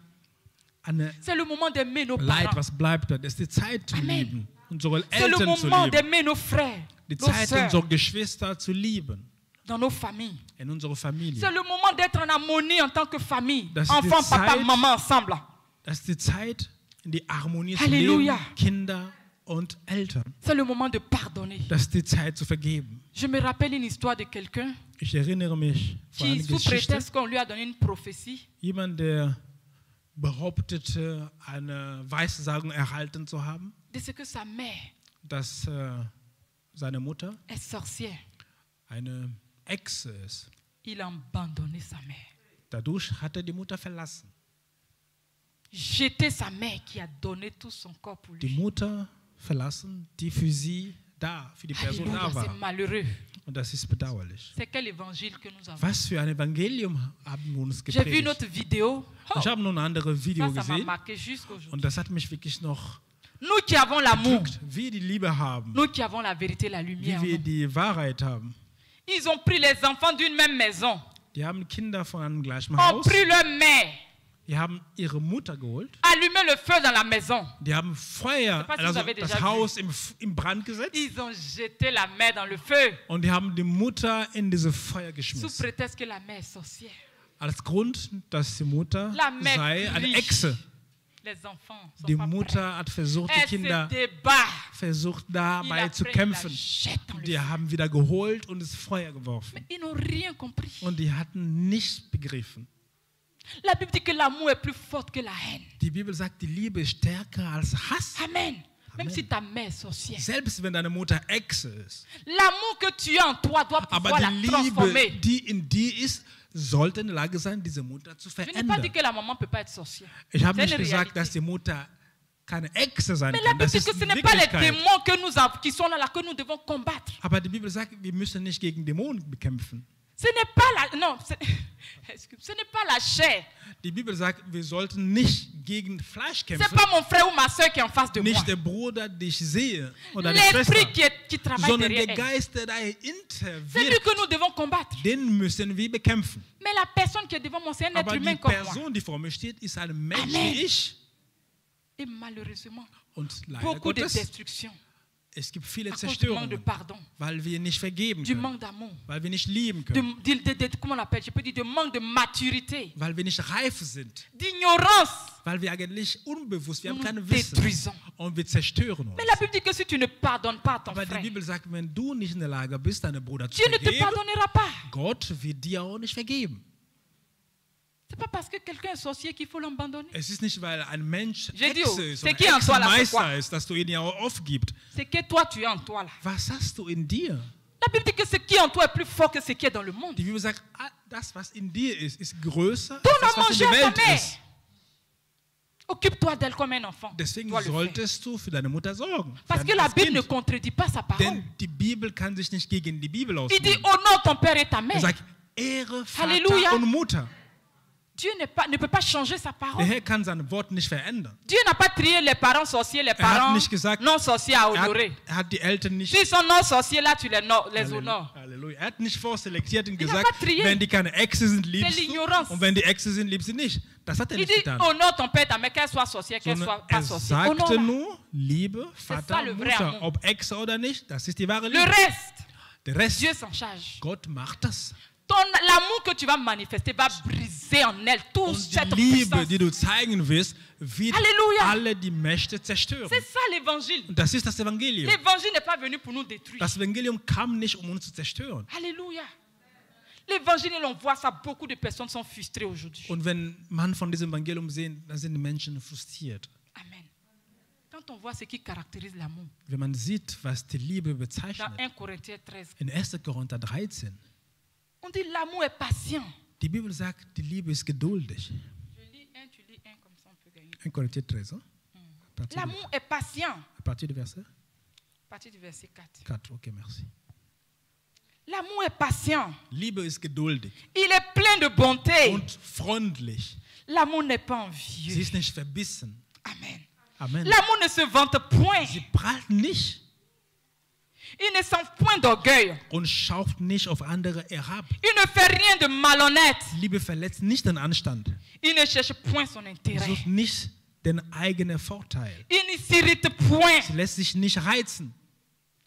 eine C'est le moment d'aimer nos Leid, parents. was bleibt dort. Das ist die Zeit zu Amen. lieben, unsere C'est le Eltern zu moment lieben, d'aimer nos frères, die nos Zeit, sœurs, unsere Geschwister zu lieben, dans nos familles. in unserer Familie. C'est le moment d'être en harmonie en tant que famille. Das ist die Enfants, papa, Zeit- maman ensemble. Das ist die Zeit, in die Harmonie zu Halleluja. leben, Kinder und Eltern. C'est le moment de pardonner. Das ist die Zeit zu vergeben. Je me rappelle une histoire de quelqu'un Ich erinnere mich an qui, eine sous Geschichte. prétexte qu'on lui a donné une prophétie, Jemand, der behauptete, eine Weissagung erhalten zu haben, de ce que sa mère dass seine Mutter est sorcière. eine Echse ist. Il a abandonné sa mère. Dadurch hat er die Mutter verlassen. Jeté sa mère qui a donné tout son corps pour Die lui. Mutter verlassen, die für sie da, für die Person Alléluia, da war. c'est malheureux. Und das ist bedauerlich. C'est quel évangile que nous avons? Was für ein Evangelium haben wir uns J'ai vu une gepredigt. autre vidéo. Oh, Ich habe noch ein anderes Video ça m'a gesehen marqué jusqu'aujourd'hui. und das hat mich wirklich noch Nous qui avons l'amour, gedrückt, wie wir die Liebe haben, nous qui avons la vérité, la wie lumière, wir non? die Wahrheit haben. Ils ont pris les enfants d'une même maison, Die haben Kinder von einem gleichen ont Haus, pris leur mère, die haben ihre Mutter geholt, allumé le feu dans la maison. die haben Feuer, pas si also vous avez das déjà Haus im Brand gesetzt Ils ont jeté la mère dans le feu und die haben die Mutter in diese Feuer sous geschmissen. prétexte que la mère est sorcière. Als Grund, dass die Mutter La mère sei eine crie. Echse. Les enfants sont Die pas prêts. Mutter hat versucht, die Elle se Kinder débat. versucht Il dabei a zu pris, il la kämpfen. jette dans le Die feu. haben wieder geholt und ins Feuer geworfen. Mais ils n'ont rien compris. Und die hatten nicht begriffen. La Bible dit que l'amour est plus fort que la haine. Die Bibel sagt, die Liebe ist stärker als Hass. Amen. Même Amen. si ta mère est sorcière. Selbst wenn deine Mutter Echse ist. L'amour que tu as en toi doit Aber pouvoir la die Liebe, transformer. die in dir ist, sollte in der Lage sein, diese Mutter zu Je n'ai pas verändern. dit que la maman ne peut pas être sorcière. Ich habe C'est nicht une gesagt, dass réalité. die Mutter keine Echse sein Mais la kann. Bible Das dit ist que ce n'est pas les Wirklichkeit. démons que nous avons, qui sont là que nous devons combattre. Aber die Bibel sagt, wir müssen nicht gegen Dämonen bekämpfen. Ce n'est pas la, non, ce n'est pas la chair. Die Bibel sagt, wir sollten nicht gegen Fleisch C'est kämpfen. pas mon frère ou ma soeur qui est en face de moi. Nicht der Bruder, den ich sehe, oder die L'esprit Schwester, qui travaille sondern der derrière elle. Geist, der C'est dahinter lui wirkt. que nous devons combattre. Den müssen wir bekämpfen. Mais la personne qui est devant moi, c'est un être Aber humain die comme moi. Person, die vor mir steht, ist ein Mensch Amen. wie ich. Et malheureusement, Und leider beaucoup de Gottes, destruction es gibt viele à cause du manque de Zerstörungen, pardon, weil wir nicht vergeben du können, manque d'amour, weil wir nicht lieben können, comment on appelle, je peux dire, de manque de maturité, weil wir nicht reif sind, d'ignorance. weil wir eigentlich unbewusst, wir haben Nous kein nous Wissen détruisons. und wir zerstören uns. Mais la Bible dit que si tu ne pardonnes pas à ton Aber die frère, Bibel sagt, wenn du nicht in der Lage bist, deinen Bruder zu Dieu ne te vergeben, pardonnera pas. Gott wird dir auch nicht vergeben. C'est pas parce que quelqu'un est sorcier qu'il faut l'abandonner. Es ist nicht, weil ein Mensch J'ai dit, Echse ist c'est oder qui en toi là, c'est quoi? Echsenmeister ist, dass du ihn ja auch aufgibst. C'est que toi, tu es en toi là. Was hast du in dir? La Bible dit que ce qui est en toi est plus fort que ce qui est dans le monde. Die Bibel sagt, das, was in dir ist größer Tu als das, n'as was in mangé der à ta Welt mère. ist. Occupe-toi d'elle comme un enfant. Deswegen Dois le faire. solltest du für deine Mutter sorgen. für Parce dein que la als Bible ne Kind. contredit pas sa parole. Denn die Bibel kann sich nicht gegen die Bibel Il dit ausnehmen. honore ton père et ta mère. Er sagt, Ehre Vater Halleluja. und Mutter. Dieu ne peut pas changer sa Der parole. Herr kann sein Wort nicht verändern. Dieu n'a pas trié les parents sorciers, les hat parents nicht gesagt, non sorciers à honorer. Er hat die Eltern nicht S'ils sont non sorciers, là tu les honores. Halleluja. Er hat nicht vorselektiert und Il n'a gesagt, pas trié. wenn die keine Echse sind, liebst C'est du. l'ignorance. Und wenn die Echse sind, liebst du nicht. Das hat er Il nicht dit getan. honore ton père et ta mère, qu'elle soit sorcière, qu'elle Sondern soit pas er sorcière. sagte Honore-la. nur, Liebe, Vater ça le und vrai Mutter. amour. Ob Echse oder nicht, das ist die wahre Le Liebe. reste, Der Rest, Dieu s'en charge. Gott macht das. L'amour que tu vas manifester va briser en elle toute Und cette die Liebe, puissance. die du zeigen wirst, wird Halleluja. alle die Mächte zerstören. C'est ça l'évangile. Und das ist das Evangelium. L'évangile n'est pas venu pour nous détruire. Das Evangelium kam nicht, um uns zu zerstören. Alléluia. L'évangile, on voit ça, beaucoup de personnes sont frustrées aujourd'hui. Und wenn man von diesem Evangelium sehen, dann sind die Menschen frustriert. Amen. Quand on voit ce qui caractérise l'amour, Wenn man sieht, was die Liebe dans bezeichnet, 1 Corinthiens 13, in 1. Korinther 13, on dit l'amour est patient. die Bibel sagt, die Liebe ist geduldig. Je lis un, tu lis un, comme ça on peut gagner. 1 Korinther 13, L'amour est patient. à partir du verset À partir du verset 4. 4. Okay, merci. L'amour est patient. Liebe ist geduldig Il est plein de bonté. und freundlich. L'amour n'est pas Sie envieux. ist nicht verbissen. Amen. Amen. L'amour ne se vante point. Sie prahlt nicht Il ne sent point d'orgueil. und schaut nicht auf andere herab. Il ne fait rien de malhonnête. Liebe verletzt nicht den Anstand. Il ne cherche point son Sie intérêt. sucht nicht den eigenen Vorteil. Il ne s'irrite point. Sie lässt sich nicht reizen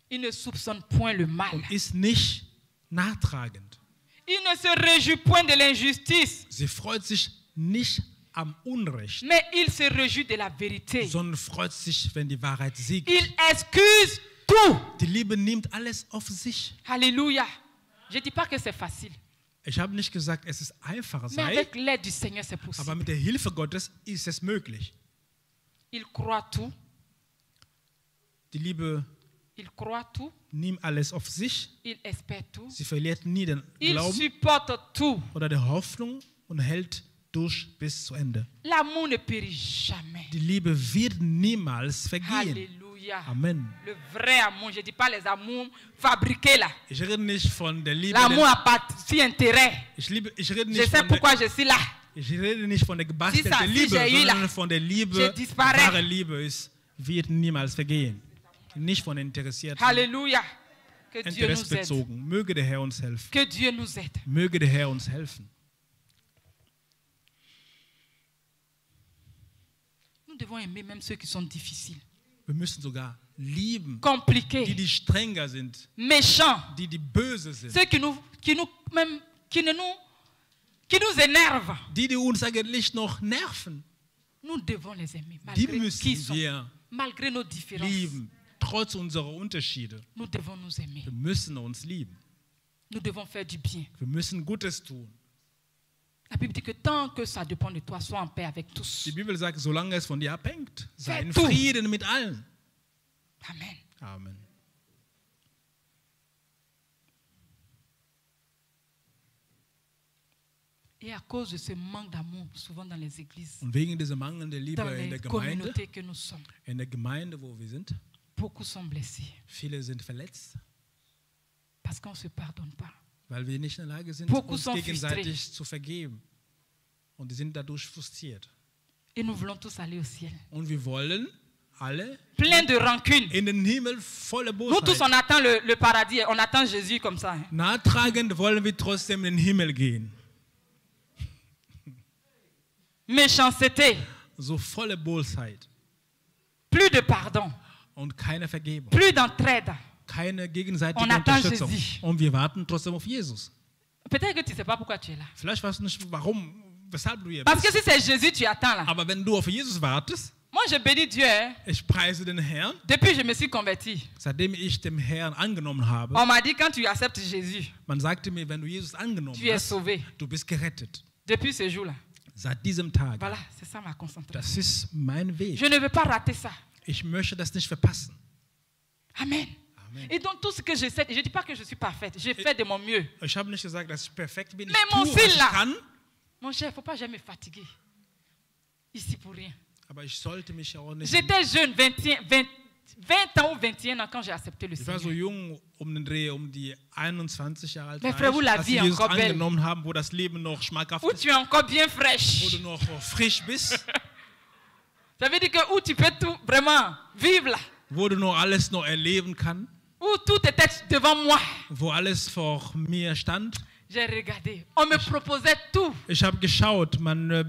Il ne soupçonne point le mal. und ist nicht nachtragend. Il ne se réjouit point de l'injustice. Sie freut sich nicht am Unrecht, mais il se réjouit de la vérité. sondern freut sich, wenn die Wahrheit siegt. Il excuse tout. Die Liebe nimmt alles auf sich. Alléluia. Je ne dis pas que c'est facile, Ich habe nicht gesagt, es ist einfacher mais sei, avec l'aide du Seigneur, c'est aber possible. mit der Hilfe Gottes ist es möglich. Il croit tout. Die Liebe Il croit tout. nimmt alles auf sich. Il espère tout. Sie verliert nie den Il Glauben supporte tout. oder die Hoffnung und hält durch bis zu Ende. L'amour ne périt jamais. Die Liebe wird niemals vergehen. Alléluia. Amen. Le vrai amour, je ne dis pas les amours fabriqués là. Ich rede nicht von der Liebe. L'amour à partie intérêt. Ich rede Je nicht sais von pourquoi je suis là. ich rede nicht von der gebastelten Si Liebe, j'ai eu sondern là, von der Liebe, je disparais. wahre Liebe ist, wird niemals vergehen. Nicht von Interessierten, Alléluia. Que Dieu nous aide. interessbezogen. Möge der Herr uns helfen. Que Dieu nous aide. Möge der Herr uns helfen. Nous devons aimer même ceux qui sont difficiles, Wir müssen sogar lieben, compliqués, die strenger sind, méchants, die böse sind, ceux qui nous énervent. die uns eigentlich noch nerven. Nous devons les aimer Die malgré qui müssen ils sont, wir malgré nos différences. lieben, trotz unserer Unterschiede. Nous devons nous aimer. Wir müssen uns lieben. Nous devons faire du bien. Wir müssen Gutes tun. La Bible dit que tant que ça dépend de toi, sois en paix avec tous. Die Bibel sagt, solange es von dir abhängt, sei in Fais tout. Frieden mit allen. Amen. Amen. Et à cause de ce manque d'amour, souvent dans les églises, Und wegen dieser mangelnden Liebe dans in les der Gemeinde, communautés que nous sommes, wo wir sind, beaucoup sont blessés viele sind verletzt, parce qu'on ne se pardonne pas. weil wir nicht in der Lage sind, Beaucoup uns sont gegenseitig zu vergeben. Und die sind dadurch frustriert. Et nous voulons tous aller au ciel. Und wir wollen alle Plein de rancune. in den Himmel voller Nous tous, Bosheit. on attend le paradis. On attend Jésus comme ça. Hein. Nachtragend wollen wir trotzdem in den Himmel gehen. Méchanceté. So volle Bosheit Plus de pardon. und keine Vergebung. Plus d'entraide. Keine gegenseitige On attend Unterstützung. Jésus. Und wir warten trotzdem auf Jesus. Peut-être que tu ne sais pas pourquoi tu es là. Vielleicht weißt du nicht, warum, weshalb du hier Parce que bist. si c'est Jésus, tu attends là. Aber wenn du auf Jesus wartest, Moi, je bénis Dieu. Hein. ich preise den Herrn, Depuis que je me suis converti, seitdem ich dem Herrn angenommen habe. on m'a dit quand tu acceptes Jésus, Man sagte mir, wenn du Jesus angenommen tu es hast, sauvé. du bist gerettet. Depuis ce jour-là. Seit diesem Tag. Voilà, c'est ça ma concentration. Das ist mein Weg. Je ne veux pas rater ça. Ich möchte das nicht verpassen. Amen. Amen. Et donc tout ce que j'essaie, je ne dis pas que je suis parfaite, j'ai fait de mon mieux. Ich habe nicht gesagt, dass ich perfekt bin. Ich Mais mon tue, was fils ich là, kann, mon cher, il ne faut pas jamais me fatiguer. Ici pour rien. aber ich sollte mich auch nicht. J'étais jeune, 20 ans ou 21 ans quand j'ai accepté le Ich war Seigneur. so jung um den Dreh, um die 21 Jahre alt, Mais war frère, vous, ich, la als vie wir est Jesus encore belle. angenommen haben, wo das Leben noch schmackhaft Où ist, tu es encore bien wo fraîche. du noch frisch bist, Ça veut dire que où tu peux tout vraiment vivre là. wo du noch alles noch erleben kannst, Où tout était devant moi. wo alles vor mir stand. J'ai regardé. On me proposait tout. Ich habe geschaut, man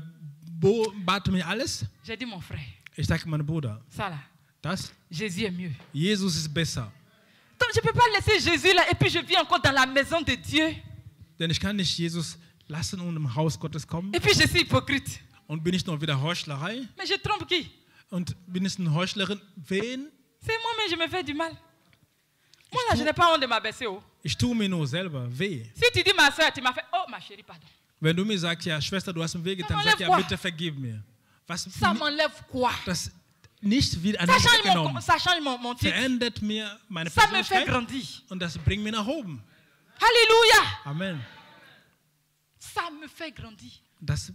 bat mir alles. J'ai dit, mon frère, Ich sagte, mein Bruder, ça là, das, Jésus est mieux. Jesus ist besser. Donc je ne peux pas laisser Jésus là et puis je vis encore dans la maison de Dieu. Denn ich kann nicht Jesus lassen und im Haus Gottes kommen. Et puis je suis hypocrite. Und bin ich noch wieder Heuchlerei? Mais je trompe qui? Und bin ich eine Heuchlerin? Wen? C'est moi-même, je me fais du mal. Moi là, je n'ai pas honte de m'abaisser. Oh. Ich tue mir nur selber weh. Si tu dis ma soeur, tu m'as fait, oh ma chérie, pardon. Wenn du mir sagst, ja, Schwester, du hast mir wehgetan, Ça sag ja, m'enlève bitte vergib mir. Was Ça m'enlève quoi? das nicht wieder an Ça mich change, weggenommen. ça change mon titre. Verändert mir meine Ça me fait Persönlichkeit grandir. und das bringt mich nach oben. Alléluia. Amen. Ça me fait grandir. Das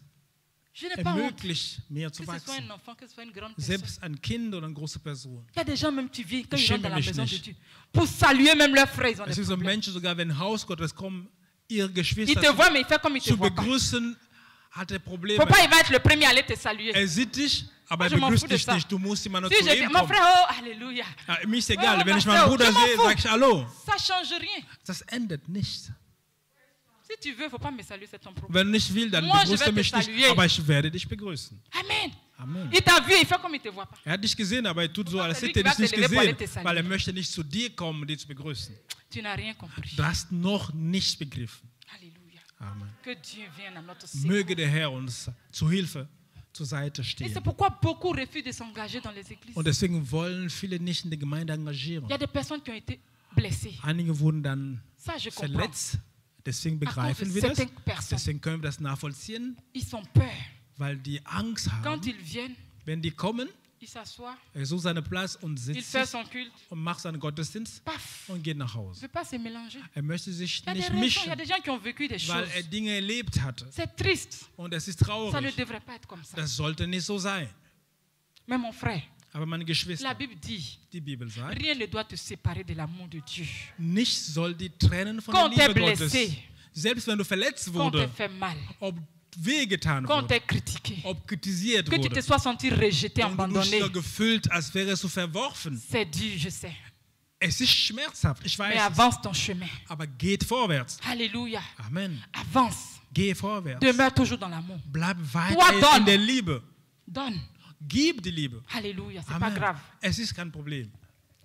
Je n'ai pas honte. ermöglicht mir zu Que ce soit wachsen. un enfant, que ce soit une grande personne. Selbst ein Kind oder eine große Person. Il y a des gens, même tu vis, quand Ich ils rentrent dans schäme la mich maison de nicht. Dieu, pour saluer même leurs frères, ils ont Es des gibt so problèmes. Menschen, sogar wenn Haus Gottes kommen, ihre Il Geschwister te voit, mais il fait comme il te zu voit pas. begrüßen, hat er Probleme. Faut pas, il va être le premier à aller te saluer. Er sieht dich, aber er Je m'en begrüßt fous de dich ça. nicht. Du musst immer nur Si zu je dis, ihm mon kommen. frère, oh, alléluia. Ja, mir ist egal, Oh, wenn ich Pastor, meinen Bruder je m'en sehe, fous. sag ich Hallo. Ça change rien. Das ändert nichts. Si tu veux, faut pas me saluer, c'est ton problème. Wenn du nicht willst, dann Moi, je begrüßt vais er mich te nicht, saluer. aber ich werde dich begrüßen. Amen. Amen. Il t'a vu, il fait comme il te voit pas. Er hat dich gesehen, aber er tut so, als C'est lui hätte er qui dich va nicht te lever pour aller gesehen, te saluer. weil er möchte nicht zu dir kommen, dich zu begrüßen. Tu n'as rien compris. Du hast noch nichts begriffen. Alléluia. Amen. Que Dieu vienne à notre secours. Möge der Herr uns zu Hilfe zur Seite Et c'est stehen. pourquoi beaucoup refusent de s'engager dans les églises. Und deswegen wollen viele nicht in der Gemeinde Il y a engagieren. des personnes qui ont été blessées. Einige wurden dann Ça, je comprends. verletzt. Deswegen À cause begreifen de wir das. certaines personnes. Deswegen können wir das nachvollziehen, Ils ont peur. weil die Angst Quand haben, ils viennent, wenn die kommen, il s'assoit, er sucht seinen Platz und il sitzt fait sich son culte. und macht seinen Gottesdienst Paf. und geht nach Il ne Hause. veut pas se mélanger. Er möchte sich Il y a des nicht raisons, il y a mischen, des gens qui ont vécu des weil choses. er Dinge erlebt hatte. C'est triste. Und es ist Ça ne traurig. devrait pas être comme ça. Das sollte nicht so sein. Mais mon frère, Aber meine la Geschwister, Bible dit, die Bibel sagt, rien ne doit te séparer de l'amour de Dieu. nichts soll die trennen von Quand der t'es Liebe Gottes. blessé, Selbst wenn du verletzt quand t'es wurde, fait mal, ob wehgetan quand wurde, t'es critiqué, ob kritisiert que tu te wurde, sois senti rejeté, und du dich abandonné, so gefühlt, als wärst du verworfen. c'est dur, je sais. Es ist schmerzhaft, ich Mais weiß es. avance ton chemin. Aber geht vorwärts. Alléluia. Amen. Avance. Geh vorwärts. Demeure toujours dans l'amour. Bleib Toi, weiter donne. in der Liebe. Donne. Gib die Liebe. Alléluia. C'est pas Amen. grave. Es ist kein Problem.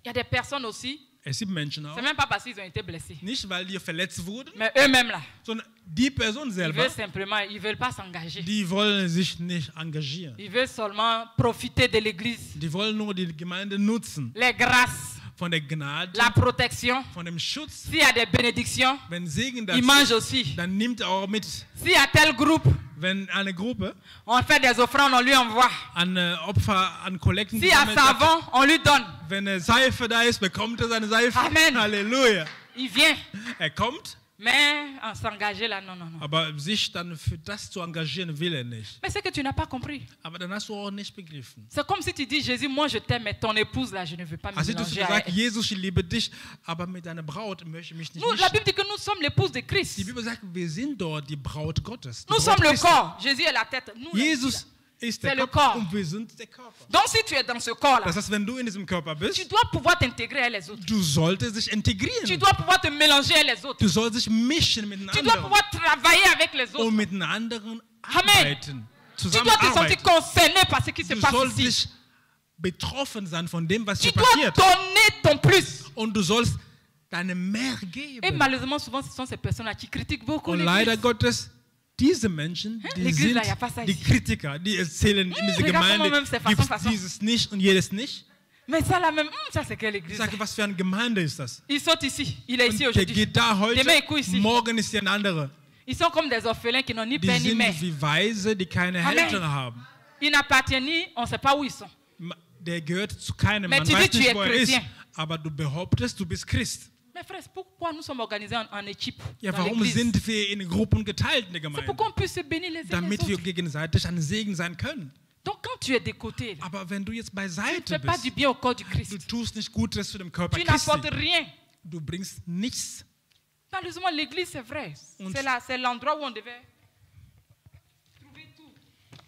Il y a des personnes aussi, Es gibt Menschen auch, c'est même pas parce qu'ils ont été blessés, nicht weil die verletzt wurden, mais eux-mêmes là, sondern die Person ils selber, veulent simplement, ils veulent pas s'engager. die wollen sich nicht engagieren. Ils veulent seulement profiter de l'église, Die wollen nur die Gemeinde nutzen. les grâces, Von der Gnade, la protection. von dem Schutz. S'il y a des bénédictions, Wenn Segen da ils ist, mangent aussi. dann nimmt er auch mit. S'il y a tel groupe, Wenn eine Gruppe on fait des offrandes, on lui envoie. an Opfer, an Kollekten S'il y a gesammelt hat, savon, on lui donne. wenn eine Seife da ist, bekommt er seine Seife. Amen. Halleluja. Il vient. Er kommt, Mais en s'engager là, non, non, non. aber sich dann für das zu engagieren will er nicht. Mais c'est que tu n'as pas compris. Aber dann hast du auch nicht begriffen. C'est comme si tu dis, Jésus, moi je t'aime, mais ton épouse là, je ne veux pas me Also du mélanger à sagst, elle. Jesus, ich liebe dich, aber mit deiner Braut möchte ich mich nicht Nous, la mischen. Bible dit que nous sommes l'épouse de Die Christ. Bibel sagt, wir sind dort die Braut Gottes. Die Nous Braut sommes le Christi. corps. Jésus est la tête. Nous, les Jesus filles, ist C'est der le Kopf corps. und wir sind der Körper. là. Donc si tu es dans ce corps là, Das heißt, wenn du in diesem Körper tu bist, dois pouvoir t'intégrer à les autres. du solltest dich Tu integrieren. dois pouvoir te mélanger à les autres. Du sollst dich mischen mit den Tu dois anderen pouvoir travailler avec les autres. und mit den anderen Amen. arbeiten. Tu dois te sentir Zusammenarbeiten. concerné par ce qui se Du passe sollst ici. dich betroffen sein von dem, was Tu hier dois passiert. donner ton plus. Und du sollst deine mehr Et geben. malheureusement, souvent, ce sont ces personnes-là qui critiquent beaucoup Und leider l'église. Gottes, diese Menschen, die L'église, sind là, y a pas ça die ici. Kritiker, die erzählen, in dieser regarde Gemeinde comment même c'est gibt façon. es dieses nicht und jedes nicht. Mais ça là même, ça c'est quelle Ich église? sage, was für eine Gemeinde ist das? Ils sont ici, il est Und ici der aujourd'hui. geht da heute, Demain, il court ici. morgen ist hier ein anderer. Ils sont comme des orphelins qui n'ont ni Die père ni sind mère. wie Weise, die keine Amen. Eltern haben. Ils n'appartiennent ni, on ne sait pas où ils sont. Der gehört zu keinem, Mais man tu weiß dis, tu nicht, es wo er ist. chrétien. Aber du behauptest, du bist Christ. Mais frère, pourquoi nous sommes organisés en équipe Ja, dans warum l'église? sind wir in Gruppen geteilt in der C'est Gemeinde? pour qu'on puisse se bénir les uns les Damit wir autres. gegenseitig ein Segen sein können. Donc quand tu es de côté, là, Aber wenn du jetzt tu ne beiseite fais pas bist, du bien au corps du du Christ. tust nicht Gutes zu dem Körper Tu Christi. n'apportes rien. Du bringst nichts. Malheureusement, l'église, c'est vrai. Und- C'est l'endroit où on devait trouver tout.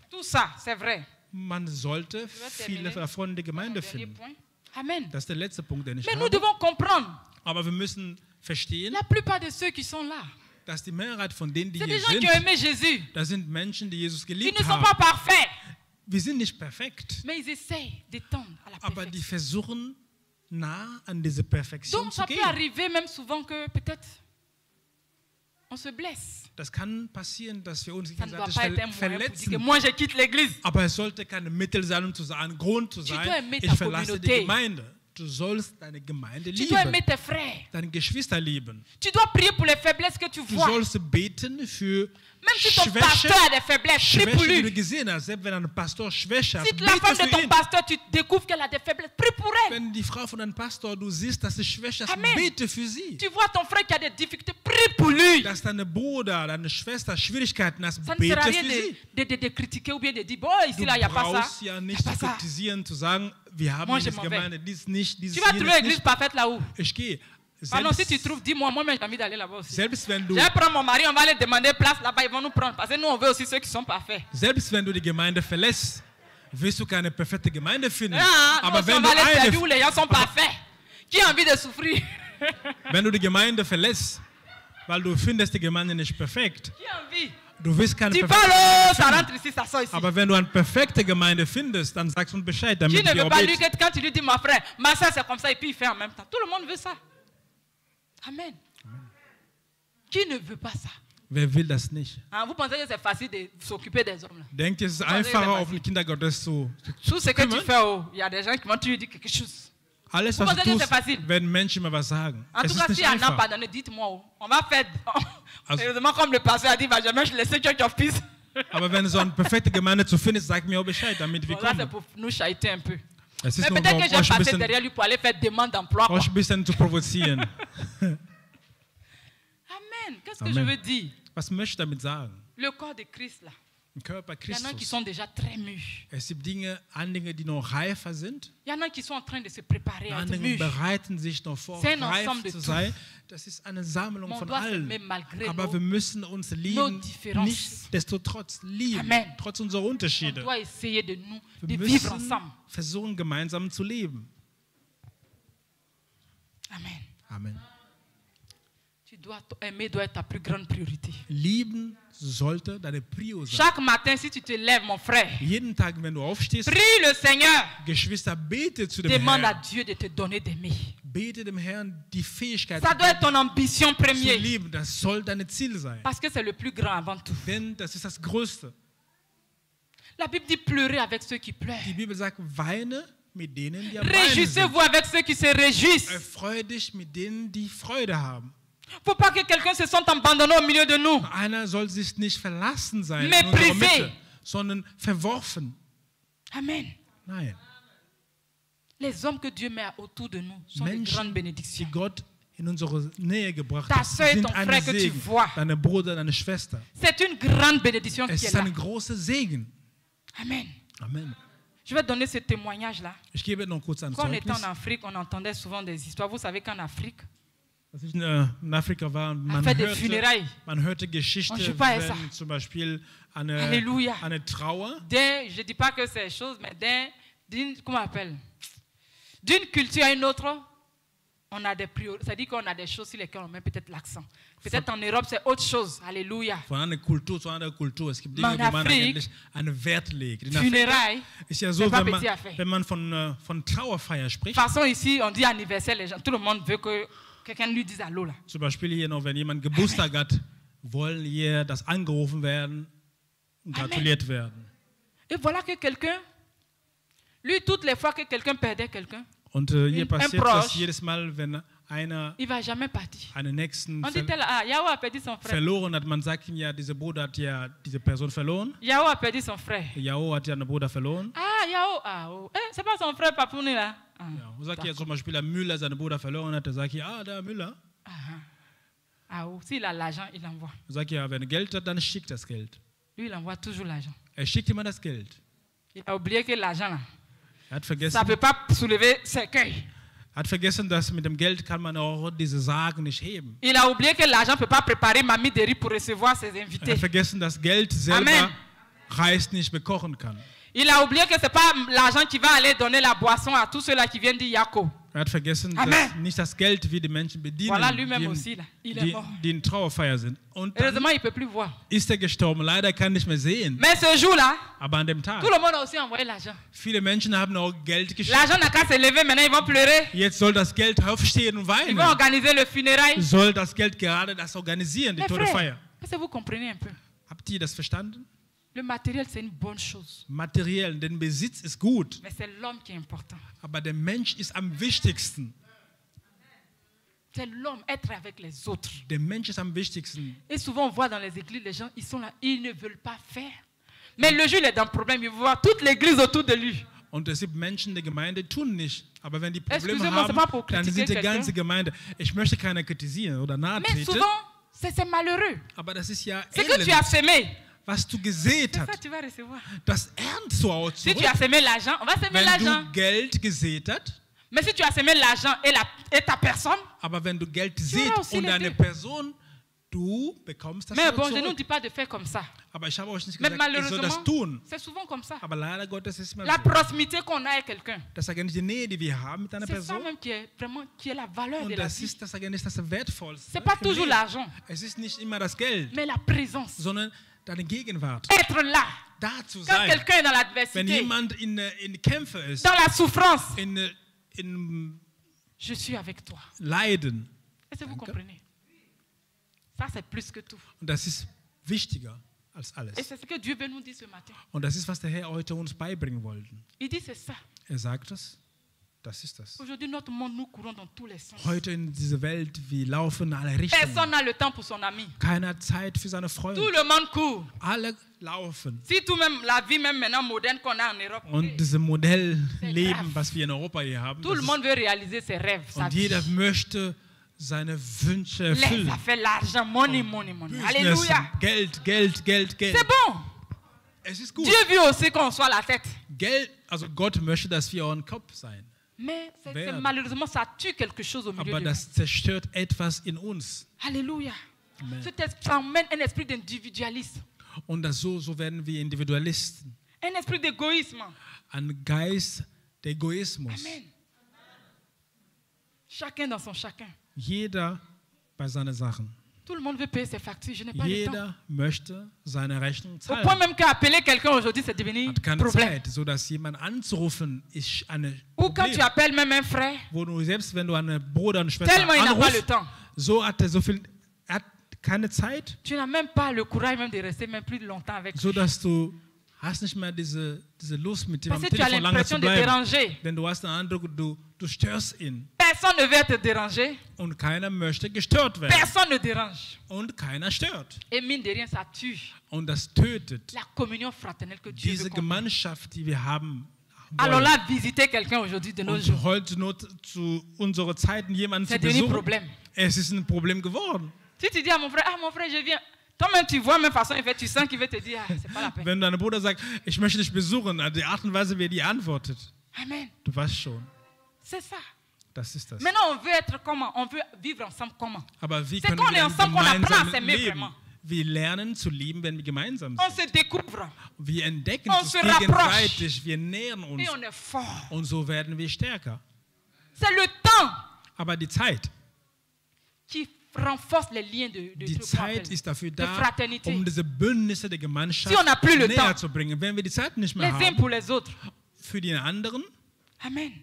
Tout ça, c'est vrai. Man sollte viele davon in der Gemeinde Dernier finden. point. Amen. Das ist der letzte Punkt, den ich Mais nous habe. devons comprendre, Aber wir müssen verstehen, la plupart de ceux qui sont là, dass die Mehrheit von denen, die c'est hier des gens qui sind, ont aimé Jésus. das sind Menschen, die Jesus Ils geliebt ne sont haben. pas parfaits, Wir sind nicht perfekt, mais ils essayent de tendre à la aber die perfection. versuchen, nah an diese Perfektion Donc zu ça peut gehen. arriver même souvent que peut-être on se blesse. Das kann passieren, dass wir uns Ça ne doit gegenseitig pas être un moyen pour dire que verletzen. moi je quitte l'église. Aber es sollte kein Mittel sein, um zu sagen, ein Grund zu dois sein, aimer ta ich verlasse die Communauté. Gemeinde. Du sollst deine Gemeinde Tu dois lieben, aimer tes frères. deine Geschwister lieben. Tu dois prier pour les faiblesses que tu Du vois. sollst beten für Même si ton Schwäche, pasteur a des faiblesses, prie pour Schwäche, die du lui. gesehen hast. Selbst wenn ein Pastor Schwäche hat, Si la femme bete de für ton ihn. pasteur, tu découvres qu'elle a des faiblesses, prie pour elle. Wenn die Frau von deinem Pastor, du siehst, dass sie Schwäche hat, Amen. bete für sie. Tu vois ton frère qui a des difficultés, prie pour lui. Dass deine Bruder, deine Schwester Schwierigkeiten hast, Ça ne sert à bete rien für sie. de critiquer ou bien de dire, bon, ici, Du là, il n'y a pas ça. brauchst ja Y a nicht pas zu ça. kritisieren, zu sagen, wir haben Moi, in je dieser m'en vais. Gemeinde dies nicht, dieses Tu vas trouver jenes l'église nicht. parfaite là-haut. Ich gehe. Pardon, si tu Selbst, trouves, dis-moi, moi-même j'ai envie d'aller là-bas aussi. selbst wenn du Je vais prendre mon mari, on va aller demander place là-bas, ils vont nous prendre. Parce que nous, on veut aussi ceux qui sont parfaits. Selbst wenn du die Gemeinde verlässt, wirst du keine perfekte Gemeinde finden. Ah, Aber non, si on wenn va du, aller servir où eine, les gens sont parfaits. Qui a envie de souffrir? wenn du die Gemeinde verlässt, weil du findest die Gemeinde nicht perfekt, Qui a envie? du wirst keine Tu perfekte parles, Gemeinde ça finden. rentre ici, ça sort ici. Aber wenn du eine perfekte Gemeinde findest, dann sagst du uns Bescheid, Qui damit ne wir veut pas lui beten. que quand tu lui dis, ma frère, ma soeur c'est comme ça, et puis il fait en même temps. Tout le monde veut ça. Amen. Qui ne veut pas ça? Wer will das nicht? Hein, vous pensez que c'est facile de s'occuper des hommes là? Denkt ihr, es ist Vous pensez que c'est einfacher, auf facile? den Kindergottes zu Tout ce que tu kümmern? fais, oh, il y a des gens qui vont te dire quelque chose. Alles, Vous was pensez du que c'est tust, facile? werden Menschen immer was sagen. En Es tout ist cas, nicht s'il y en a einfach. pardonné, dites-moi, oh, on va faire. Also- Heureusement, comme le pasteur a dit, va jamais laisser Church of Peace. Aber wenn so eine perfekte Gemeinde zu finden ist, sag mir auch Bescheid, damit wir Bon, là, c'est kommen. pour nous chahuter un peu. Es ist Mais nur, peut-être um que euch j'ai ein passé bisschen, derrière lui pour aller faire demande d'emploi. quoi. euch ein bisschen zu provozieren. Amen. Qu'est-ce que Amen. je veux dire? Was möchte ich damit sagen? Le corps de Christ, là. Im Körper Il y en a qui Christus. sont déjà très mûrs. Es gibt Anhänge, die noch reifer sind. Il y en a qui sont en train de se préparer à être Andere mûrs. bereiten sich noch vor, C'est un reif ensemble de zu tout. sein. Das ist eine Sammlung Mais on von doit allen. s'aimer malgré Aber nos- wir müssen uns lieben, Differences. nichtsdestotrotz lieben, Amen. trotz unserer On Unterschiede. doit essayer de Wir vivre müssen ensemble. versuchen, gemeinsam zu leben. Amen. Amen. Aimer doit être ta plus grande priorité. Lieben sollte deine Prio sein. Chaque matin, si tu te lèves, mon frère, Jeden Tag, wenn du aufstehst, prie le Seigneur. Geschwister, bete zu dem Demande à Herrn. Dieu de te donner d'aimer. Bete dem Herrn die Fähigkeit Ça doit être ton ambition zu première. lieben. Das soll dein Ziel sein. Parce que c'est le plus grand avant tout. Denn das ist das Größte. La Bible dit pleurer avec ceux qui pleurent. Die Bibel sagt, weine mit denen, die am Weinen sind. Réjouissez-vous avec ceux qui se réjouissent. Erfreue dich mit denen, die Freude haben. Faut pas que quelqu'un se sente abandonné au milieu de nous. Einer soll sich nicht verlassen sein in Méprisé. unserer Mitte, sondern verworfen. Amen. Nein. Les hommes que Dieu met autour de nous sont de grandes Menschen, die bénédictions. Gott in unsere Nähe gebracht Ta hat, sœur et sind ton ein frère que tu Segen. vois. Deine Bruder, deine Schwester. C'est une grande bénédiction Es qui est ist là. ein großer Segen. Amen. Amen. Je vais donner ce témoignage-là. Ich gebe noch kurz ein Quand on était Zeugnis. en Afrique, on entendait souvent des histoires. Vous savez qu'en Afrique, Als ich in Afrika war, man fait des funérailles. hörte Geschichte, On joue pas à ça. wenn zum Beispiel Alléluia. eine Trauer, je ne dis pas que c'est chose, mais comment on appelle? D'une culture à une autre, on a des priorités. C'est-à-dire qu'on a des choses sur lesquelles on met peut-être l'accent. Peut-être en Europe, c'est autre chose. Alléluia. von einer Kultur zu einer Kultur. Es gibt Maar Dinge, in wo man Afrique, eigentlich einen Wert legt. In Afrika Funérailles, ist ja c'est so, pas wenn petit à faire. man von Trauerfeier De spricht, toute façon, ici, on dit anniversaire, les gens, tout le monde veut que quelqu'un lui dise allô là. zum Beispiel hier noch, wenn jemand Geburtstag hat, wollen hier, dass angerufen werden und gratuliert werden. Et voilà que quelqu'un, lui, toutes les fois que quelqu'un perdait quelqu'un, Und hier ein passiert Proche. das jedes Mal, wenn einer il ne va jamais partir. einen Nächsten On dit tel, Yahoo a perdu son frère. verloren hat. Man sagt ihm ja, dieser Bruder hat ja diese Person verloren. Yahoo a perdu son frère. Yao hat ja einen Bruder verloren. Yahoo, c'est pas son frère Papouni là. Ja, und sagt ja zum Beispiel, der Müller seinen Bruder verloren hat, der sagt ja, der Müller. S'il a l'argent, il envoie. Er sagt ja, wenn er Geld hat, dann schickt das Geld. Lui, il envoie toujours l'argent. Er schickt immer das Geld. Il a oublié que l'argent là, Er hat ça vergessen, ne peut pas soulever ses cueils. dass mit dem Geld kann man auch diese Sagen nicht heben. Il a oublié que l'argent ne peut pas préparer mamie de riz pour recevoir ses Er invités. hat vergessen, dass Geld selber Amen. Reis nicht bekochen kann. Il a oublié que ce n'est pas l'argent qui va aller donner la boisson à tous ceux-là qui viennent dire Yako. Er hat vergessen, Amen. dass nicht das Geld wie die Menschen bedienen, Voilà lui-même aussi, là. Il est die, mort. die in Trauerfeier sind. Und dann Heureusement, il ne peut plus voir. ist er gestorben. Leider kann er nicht mehr sehen. Mais ce jour-là, Aber an dem Tag, tout le monde a aussi envoyé l'argent. viele Menschen haben auch Geld geschickt. L'argent n'a qu'à se lever, maintenant ils vont pleurer. Jetzt soll das Geld aufstehen und Ils weinen. vont organiser le funérail. Soll das Geld gerade das organisieren, die Mais Todesfeier. frère, est-ce que vous comprenez un peu? Habt ihr das verstanden? Le matériel, c'est une bonne chose. Materiell, den Besitz ist gut, Mais c'est l'homme qui est important. aber der Mensch ist am wichtigsten. C'est l'homme, être avec les autres. Der Mensch ist am wichtigsten. Et souvent, on voit dans les églises, les gens, ils sont là, ils ne veulent pas faire. Mais le jour, il est dans le problème, il voit toute l'église autour de lui. Und es gibt Menschen in der Gemeinde, die tun nicht. Aber wenn die Probleme Excusez-moi, c'est haben, pas pour dann critiquer sind die quelqu'un. ganze Gemeinde. Ich möchte keiner kritisieren oder nahe Mais treten, souvent, c'est malheureux. aber das ist ja Ce que tu elend. as semé, Was du gesät c'est ça hast, que tu vas recevoir. das ernst du auch Si zurück. tu as semé l'argent, on va semer Wenn l'argent. du Geld gesät hast, Mais si tu as semé l'argent et ta personne, aber wenn du Geld auras sät aussi und les deine deux. Person, du bekommst das mais auch bon, je ne nous zurück. dis pas de faire comme ça. Aber ich habe euch nicht Mais gesagt, ihr sollt das malheureusement, tun. c'est souvent comme ça. Aber leider Gottes ist es immer La so. proximité qu'on a avec quelqu'un, Das ist eigentlich die Nähe, die wir haben mit einer c'est ça Person. même qui est vraiment qui est la valeur de Und la das vie. ist das eigentlich das Wertvollste. C'est pas im toujours Leben. l'argent, Es ist nicht immer das Geld, mais la présence. sondern deine Gegenwart. Être là. Da zu Quand sein. quelqu'un est dans Wenn l'adversité, jemand in Kämpfe ist, dans la souffrance, in je suis avec toi. Leiden, Est-ce que vous Danke. comprenez? Ça, c'est plus que tout. Und das ist wichtiger als Et alles. c'est ce que Dieu veut nous dire ce matin. Und das ist, was der Herr heute uns beibringen wollte. Il dit, c'est ça. Er sagt es, das ist das. Aujourd'hui, notre monde, nous courons dans tous les sens. Heute in dieser Welt, wir laufen in alle Richtungen. Personne n'a le temps pour son ami. Keiner hat Zeit für seine Tout Freunde. le monde court. Alle laufen. Si tout même la vie même maintenant moderne qu'on a en Europe, Und dieses Modell-Leben, was wir in Europa hier haben, tout le das monde veut réaliser ses rêves. ist, Sa und vie. jeder möchte seine Wünsche Les erfüllen. affaires, l'argent, money, money, money. Business, Alléluia. Geld, Geld, Geld, Geld. C'est bon. Es ist gut. Dieu veut aussi qu'on soit la tête. Geld, also Gott möchte, dass wir ein Kopf sein. Mais Werden. malheureusement, ça tue quelque chose au milieu Aber de nous. das zerstört etwas in uns. Alléluia. Amen. Ça emmène un esprit d'individualisme, Und so werden wir Individualisten. un esprit d'égoïsme. Ein Geist der Egoismus. Amen. Chacun dans son chacun. Jeder bei seinen Sachen. Tout le monde veut payer ses factures. Je n'ai pas le temps. Jeder möchte seine Rechnung Au point zahlen. même qu'appeler quelqu'un aujourd'hui, c'est devenu Hat keine problème. Zeit, sodass jemand anzurufen ist eine Ou quand tu Problem. appelles même un frère, Wo du selbst, wenn du einen Bruder und Schwester tellement il n'a pas le anrufst, temps. so hat er er hat keine Zeit, Tu n'as même pas le courage même de rester même plus longtemps avec lui. so dass du hast nicht mehr diese Lust mit ihm am Parce que tu as Telefon lange l'impression zu de bleiben. déranger. Denn du hast den Eindruck, du störst ihn. Personne ne veut être dérangé. Und keiner möchte gestört werden. Personne ne dérange. Und keiner stört. Et mine de rien, ça tue Und das tötet la communion fraternelle que Dieu diese veut qu'on ait. Gemeinschaft, die wir haben. Alors wollen. là, visiter quelqu'un aujourd'hui de nos Und jours, heute nur zu unseren Zeiten jemanden zu c'est devenu besuchen, problème. es ist ein Problem geworden. Si tu dis à mon frère, je viens. Toi-même, tu vois, même façon, il fait, tu sens qu'il veut te dire, c'est pas la peine. Wenn dein Bruder sagt, ich möchte dich besuchen, die Art und Weise, wie er dir antwortet, Amen. du weißt schon, C'est ça. das ist das. Maintenant, on veut être comment? On veut vivre ensemble comment? Aber wie C'est können qu'on est wir ensemble qu'on apprend à gemeinsam s'aimer leben? vraiment. Wir lernen zu lieben, wenn wir gemeinsam On sind. se découvre Wir entdecken On uns se rapproche. gegenseitig, wir nähern uns et on est fort. und so werden wir stärker. C'est le temps Aber die Zeit qui renforce les liens de Die Zeit ist dafür da, Fraternité. um diese Bündnisse der Gemeinschaft Si on n'a plus le näher temps. zu bringen. Wenn wir die Zeit nicht mehr les uns haben, pour les autres. für die anderen, Amen.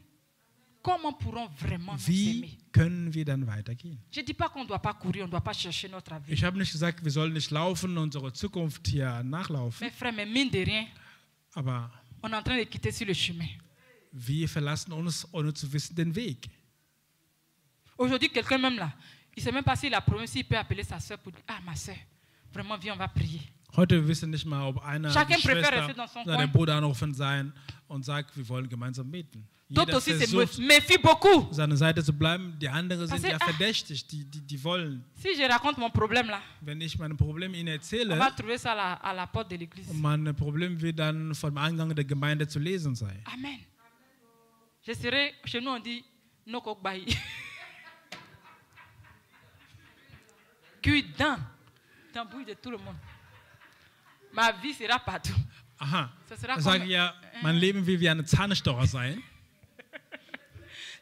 Comment pourrons vraiment nous wie aimer? können wir dann weitergehen? Je ne dis pas qu'on ne doit pas courir, on ne doit pas chercher notre avenir. Ich habe nicht gesagt, wir sollen nicht laufen, unsere Zukunft hier nachlaufen, Mais frère, mais mine de rien, aber on est en train de quitter sur le chemin. wir verlassen uns, ohne zu wissen, den Weg. Aujourd'hui, quelqu'un même là, il ne sait même pas s'il a problème, s'il peut appeler sa soeur pour dire, ah ma soeur, vraiment viens, on va prier. Heute wissen nicht mal, ob einer Chacun die préfère Schwester rester dans son oder der coin. Bruder anrufen sein und sagt, wir wollen gemeinsam beten. D'autres Jeder aussi se versucht, méfient beaucoup. seine Seite zu bleiben. Die anderen Parce sind que, ja verdächtig, die wollen. Si je raconte mon problème là, Wenn ich meine Probleme ihnen on erzähle, va trouver ça à la porte de l'église. mein Problem wird dann vom Eingang der Gemeinde zu lesen sein. Amen. Je serai, chez nous on dit, no kokbayi. Cuidant, t'embrouilles de tout le monde. Ma vie sera partout. Aha, Das sera ich sage comme- ja, mein Leben will wie eine Zahnstocher sein.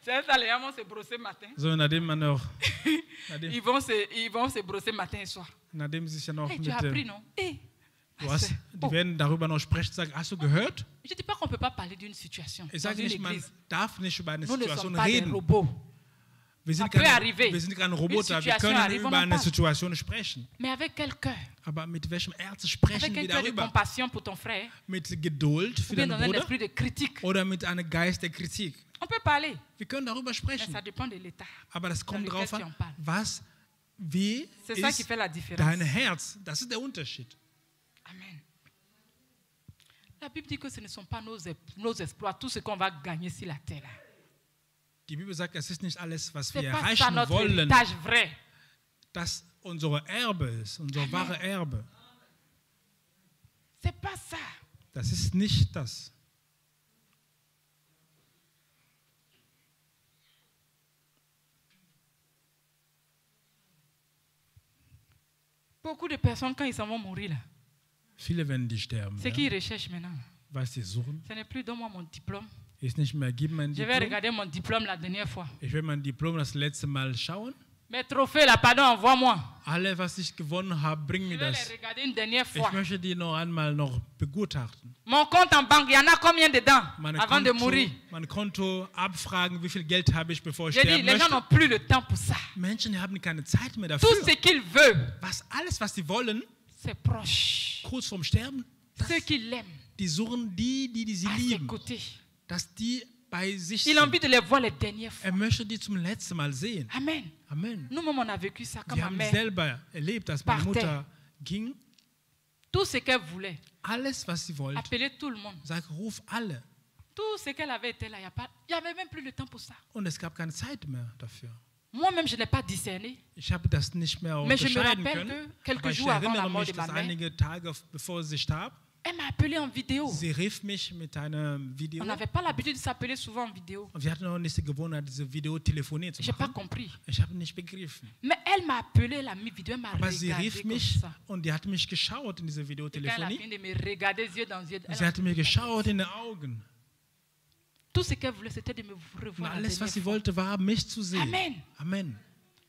C'est ça, les gens vont se brosser matin. So, nachdem man noch, Ils vont se brosser matin et soir. nachdem sie sich ja noch Hey, mit tu as appris, non? Hey, du hast, die werden darüber noch sprechen, sagen, hast du gehört? je ne dis pas qu'on ne peut pas parler d'une situation Ich dans sage une nicht, man église. darf nicht über eine Nous ne Situation sommes pas des reden. robots. Wir sind, Ça peut keine, arriver. wir sind keine Roboter, Une wir situation können arrive, on über en eine parle. Situation sprechen. Mais avec quel cœur? Aber mit welchem Herzen Avec sprechen un wir cœur de darüber? compassion pour ton frère Mit Geduld ou für bien deinen dans un Bruder esprit de critique? oder mit einem Geist der Kritik? On peut parler, Wir können darüber mais sprechen. ça dépend de l'état. Aber das kommt lequel drauf tu en an, parles. wie C'est ça qui ist fait la différence. dein Herz? Das ist der Unterschied. Amen. La Bible dit que ce ne sont pas nos exploits, tout ce qu'on va gagner sur la terre. Die Bibel sagt, es ist nicht alles, was Ce wir n'est pas ça erreichen notre wollen, héritage vrai. das unser Erbe ist, unser wahre Erbe. C'est pas ça. Das ist nicht das. Beaucoup de personnes, quand ils s'en vont mourir, là, Viele werden die sterben. c'est Ja? qu'ils recherchent maintenant. Was sie suchen, Ce n'est plus donne-moi mon diplôme. ist nicht mehr, gib mein Je vais Diplom. regarder mon diplôme la dernière fois. Ich will mein Diplom das letzte Mal schauen. Mes trophées là, pardon, envoie-moi. Alle, was ich gewonnen habe, bring Je mir vais das. les regarder une dernière Ich fois. möchte die noch einmal noch begutachten. Mon compte en banque, il y en a combien dedans avant de mourir? Mein Konto abfragen, wie viel Geld habe ich, bevor ich J'ai dit, sterben les gens möchte. n'ont plus le temps pour ça. Menschen haben keine Zeit mehr Tout dafür. ce qu'ils veulent, Alles, was sie wollen, c'est proche. kurz vorm Sterben, Ceux qui l'aiment, die suchen die sie à ses lieben, côtés. dass die bei sich Il a sind. envie de les voir les dernières fois. Er möchte die zum letzten Mal sehen. Amen. Amen. Nous-mêmes, on a vécu ça quand Wir ma haben mère. selber erlebt, dass meine partait. Mutter ging. Tout ce qu'elle voulait, Alles, was sie wollte, appeler tout le monde. sag, ruf alle. Tout ce qu'elle avait été là, il n'y avait même plus le temps pour ça. Und es gab keine Zeit mehr dafür. Moi-même, je n'ai pas discerné. Ich habe das nicht mehr Mais je me unterscheiden rappelle können. que quelques Aber ich jours avant la erinnere mort mich, de ma dass mère, einige Tage bevor sie starb, elle m'a appelé en vidéo. sie rief mich mit einem Video. On n'avait pas l'habitude de s'appeler souvent en vidéo. Und wir hatten noch nicht die Gewohnheit, diese Videotelefonie zu Je n'ai pas machen. compris. Ich habe nicht begriffen. Mais elle m'a appelé, elle a mis vidéo, elle m'a Aber sie regardé rief comme mich ça. und die hat mich geschaut in diese Et quand elle a Videotelefonie. fini de me regarder yeux dans yeux, elle Sie a- hat mir geschaut in die Augen. tout ce qu'elle voulait, c'était de me Und revoir la alles, dernière was sie fois. wollte, war, mich zu sehen. Amen. Amen.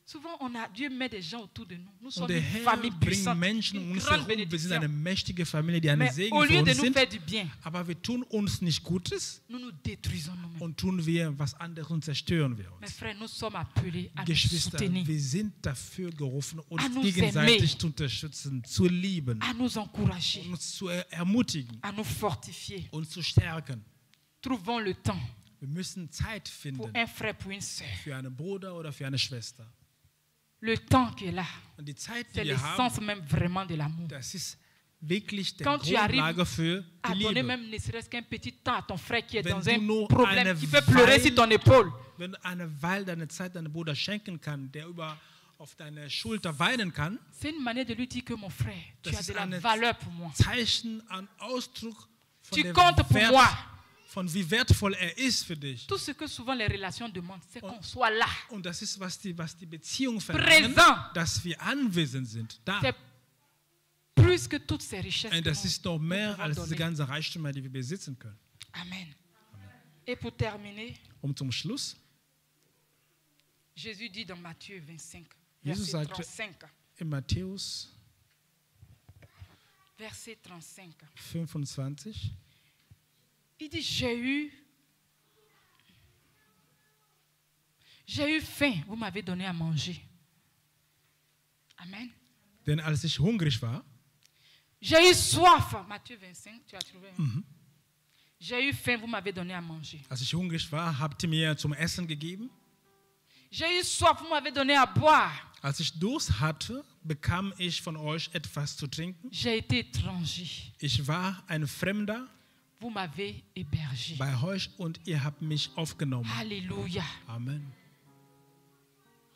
Souvent, Dieu met des gens autour de nous. Nous sommes Und der une Herr famille bringt puissante, Menschen um une uns grande herum. Wir sind eine bénédiction. mächtige Familie, die eine Mais Segen au für lieu de uns nous sind. faire du bien, Aber wir tun uns nicht Gutes nous nous détruisons nous-mêmes. und tun wir was anderes und zerstören wir Mes uns. frères, nous sommes appelés à nous Geschwister, soutenir, wir sind dafür gerufen, uns À nous gegenseitig aimer. zu unterstützen, zu lieben, à nous encourager, uns zu ermutigen, à nous fortifier. uns zu stärken. Trouvons le temps Wir müssen Zeit pour finden un frère, pour une sœur. für einen Bruder oder für eine Schwester. Le temps qui est là, Und die Zeit, die c'est wir l'essence haben, même vraiment de l'amour. das ist wirklich der Quand tu arrives Grundlage für À die donner Liebe. même ne serait-ce qu'un petit temps à ton frère qui est Wenn dans du un nur problème, eine qui peut pleurer sur ton épaule. Wenn du eine Weile deine Zeit deinem Bruder schenken kann, der auf deine Schulter weinen kann, C'est une manière de lui dire que mon frère, tu Das as ist de la eine valeur pour moi. Zeichen, ein Ausdruck von, Tu comptes pour moi. von wie wertvoll er ist für dich. Tout ce que souvent les relations demandent, c'est qu'on soit là. Und das ist, was die Beziehung verlangen, Présent. dass wir anwesend sind. Da. C'est plus que toutes ces richesses. Und que das ist noch nous mehr pouvons als diese donner. ganze Reichtümer, die wir besitzen können. Amen. Et pour terminer, Zum Schluss, Jésus dit dans Matthieu 25, Jesus verset sagte 35. in Matthäus Verset 35. 25, Il dit, j'ai eu faim, vous m'avez donné à manger. Amen. denn als ich hungrig war, J'ai eu soif. Matthieu 25, tu as trouvé. J'ai eu faim, vous m'avez donné à manger. als ich hungrig war, habt ihr mir zum Essen gegeben. J'ai eu soif, vous m'avez donné à boire. Als ich Durst hatte, bekam ich von euch etwas zu trinken. J'ai été étranger, Ich war ein Fremder vous m'avez hébergé. bei euch und ihr habt mich aufgenommen. Alléluia. Amen.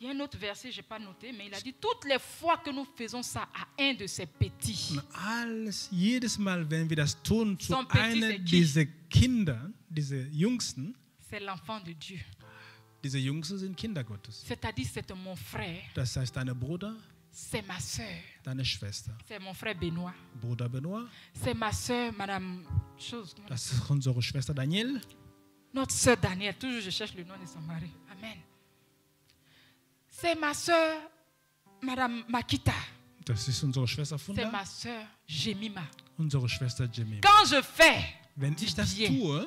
Il y a un autre verset, je n'ai pas noté, mais il a dit, toutes les fois que nous faisons ça à un de ces petits, Und jedes Mal, wenn wir das tun zu Son petit, einer c'est qui? dieser Kinder, diese Jüngsten, c'est l'enfant de Dieu. diese Jüngsten sind Kinder Gottes. C'est-à-dire, c'est mon frère, Das heißt, deine Bruder, c'est ma soeur, deine Schwester. c'est mon frère Benoît, Bruder Benoit, c'est ma soeur, Madame Chose, comment das ist unsere Schwester Daniel, notre soeur Danielle, toujours je cherche le nom de son mari. Amen. C'est ma soeur, Madame Makita. das ist unsere Schwester C'est Funda, ma soeur Jemima. unsere Schwester Jimmy. Quand je fais, Wenn ich das bien. tue,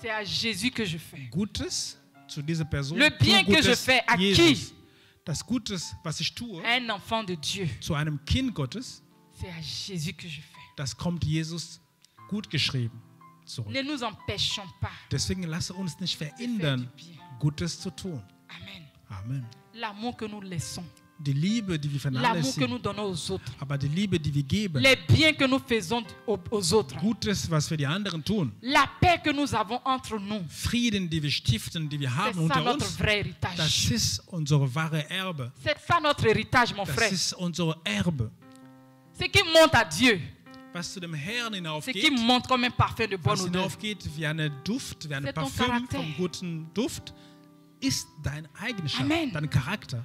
c'est à Jésus que je fais. Gutes zu dieser Person, Le bien tue que je Gutes fais, à Jesus. Das Gutes, was ich tue, Un enfant de Dieu, zu einem Kind Gottes, c'est à Jésus que je fais. das kommt Jesus gut geschrieben zurück. Ne nous empêchons pas Deswegen lasse uns nicht de faire du verhindern, bien. Gutes zu tun. Amen. Amen. L'amour que nous laissons, Die Liebe, die wir l'amour que vernachlässigen, nous donnons aux autres, aber die Liebe, die wir geben, les biens que nous faisons aux autres, Gutes, was wir die anderen tun, la paix que nous avons entre nous, Frieden, die wir stiften, die wir c'est haben ça unter notre uns, vrai das héritage. ist unser wahre Erbe. C'est ça notre héritage, mon Das frère. ist unser Erbe, Ce qui monte à Dieu, was zu dem Herrn ce qui hinaufgeht, monte comme un parfum de bonne was odeur. hinaufgeht wie eine Duft, wie ein C'est ton Parfüm Charakter. vom guten Duft, ist dein Eigenschaft, Amen. dein Charakter,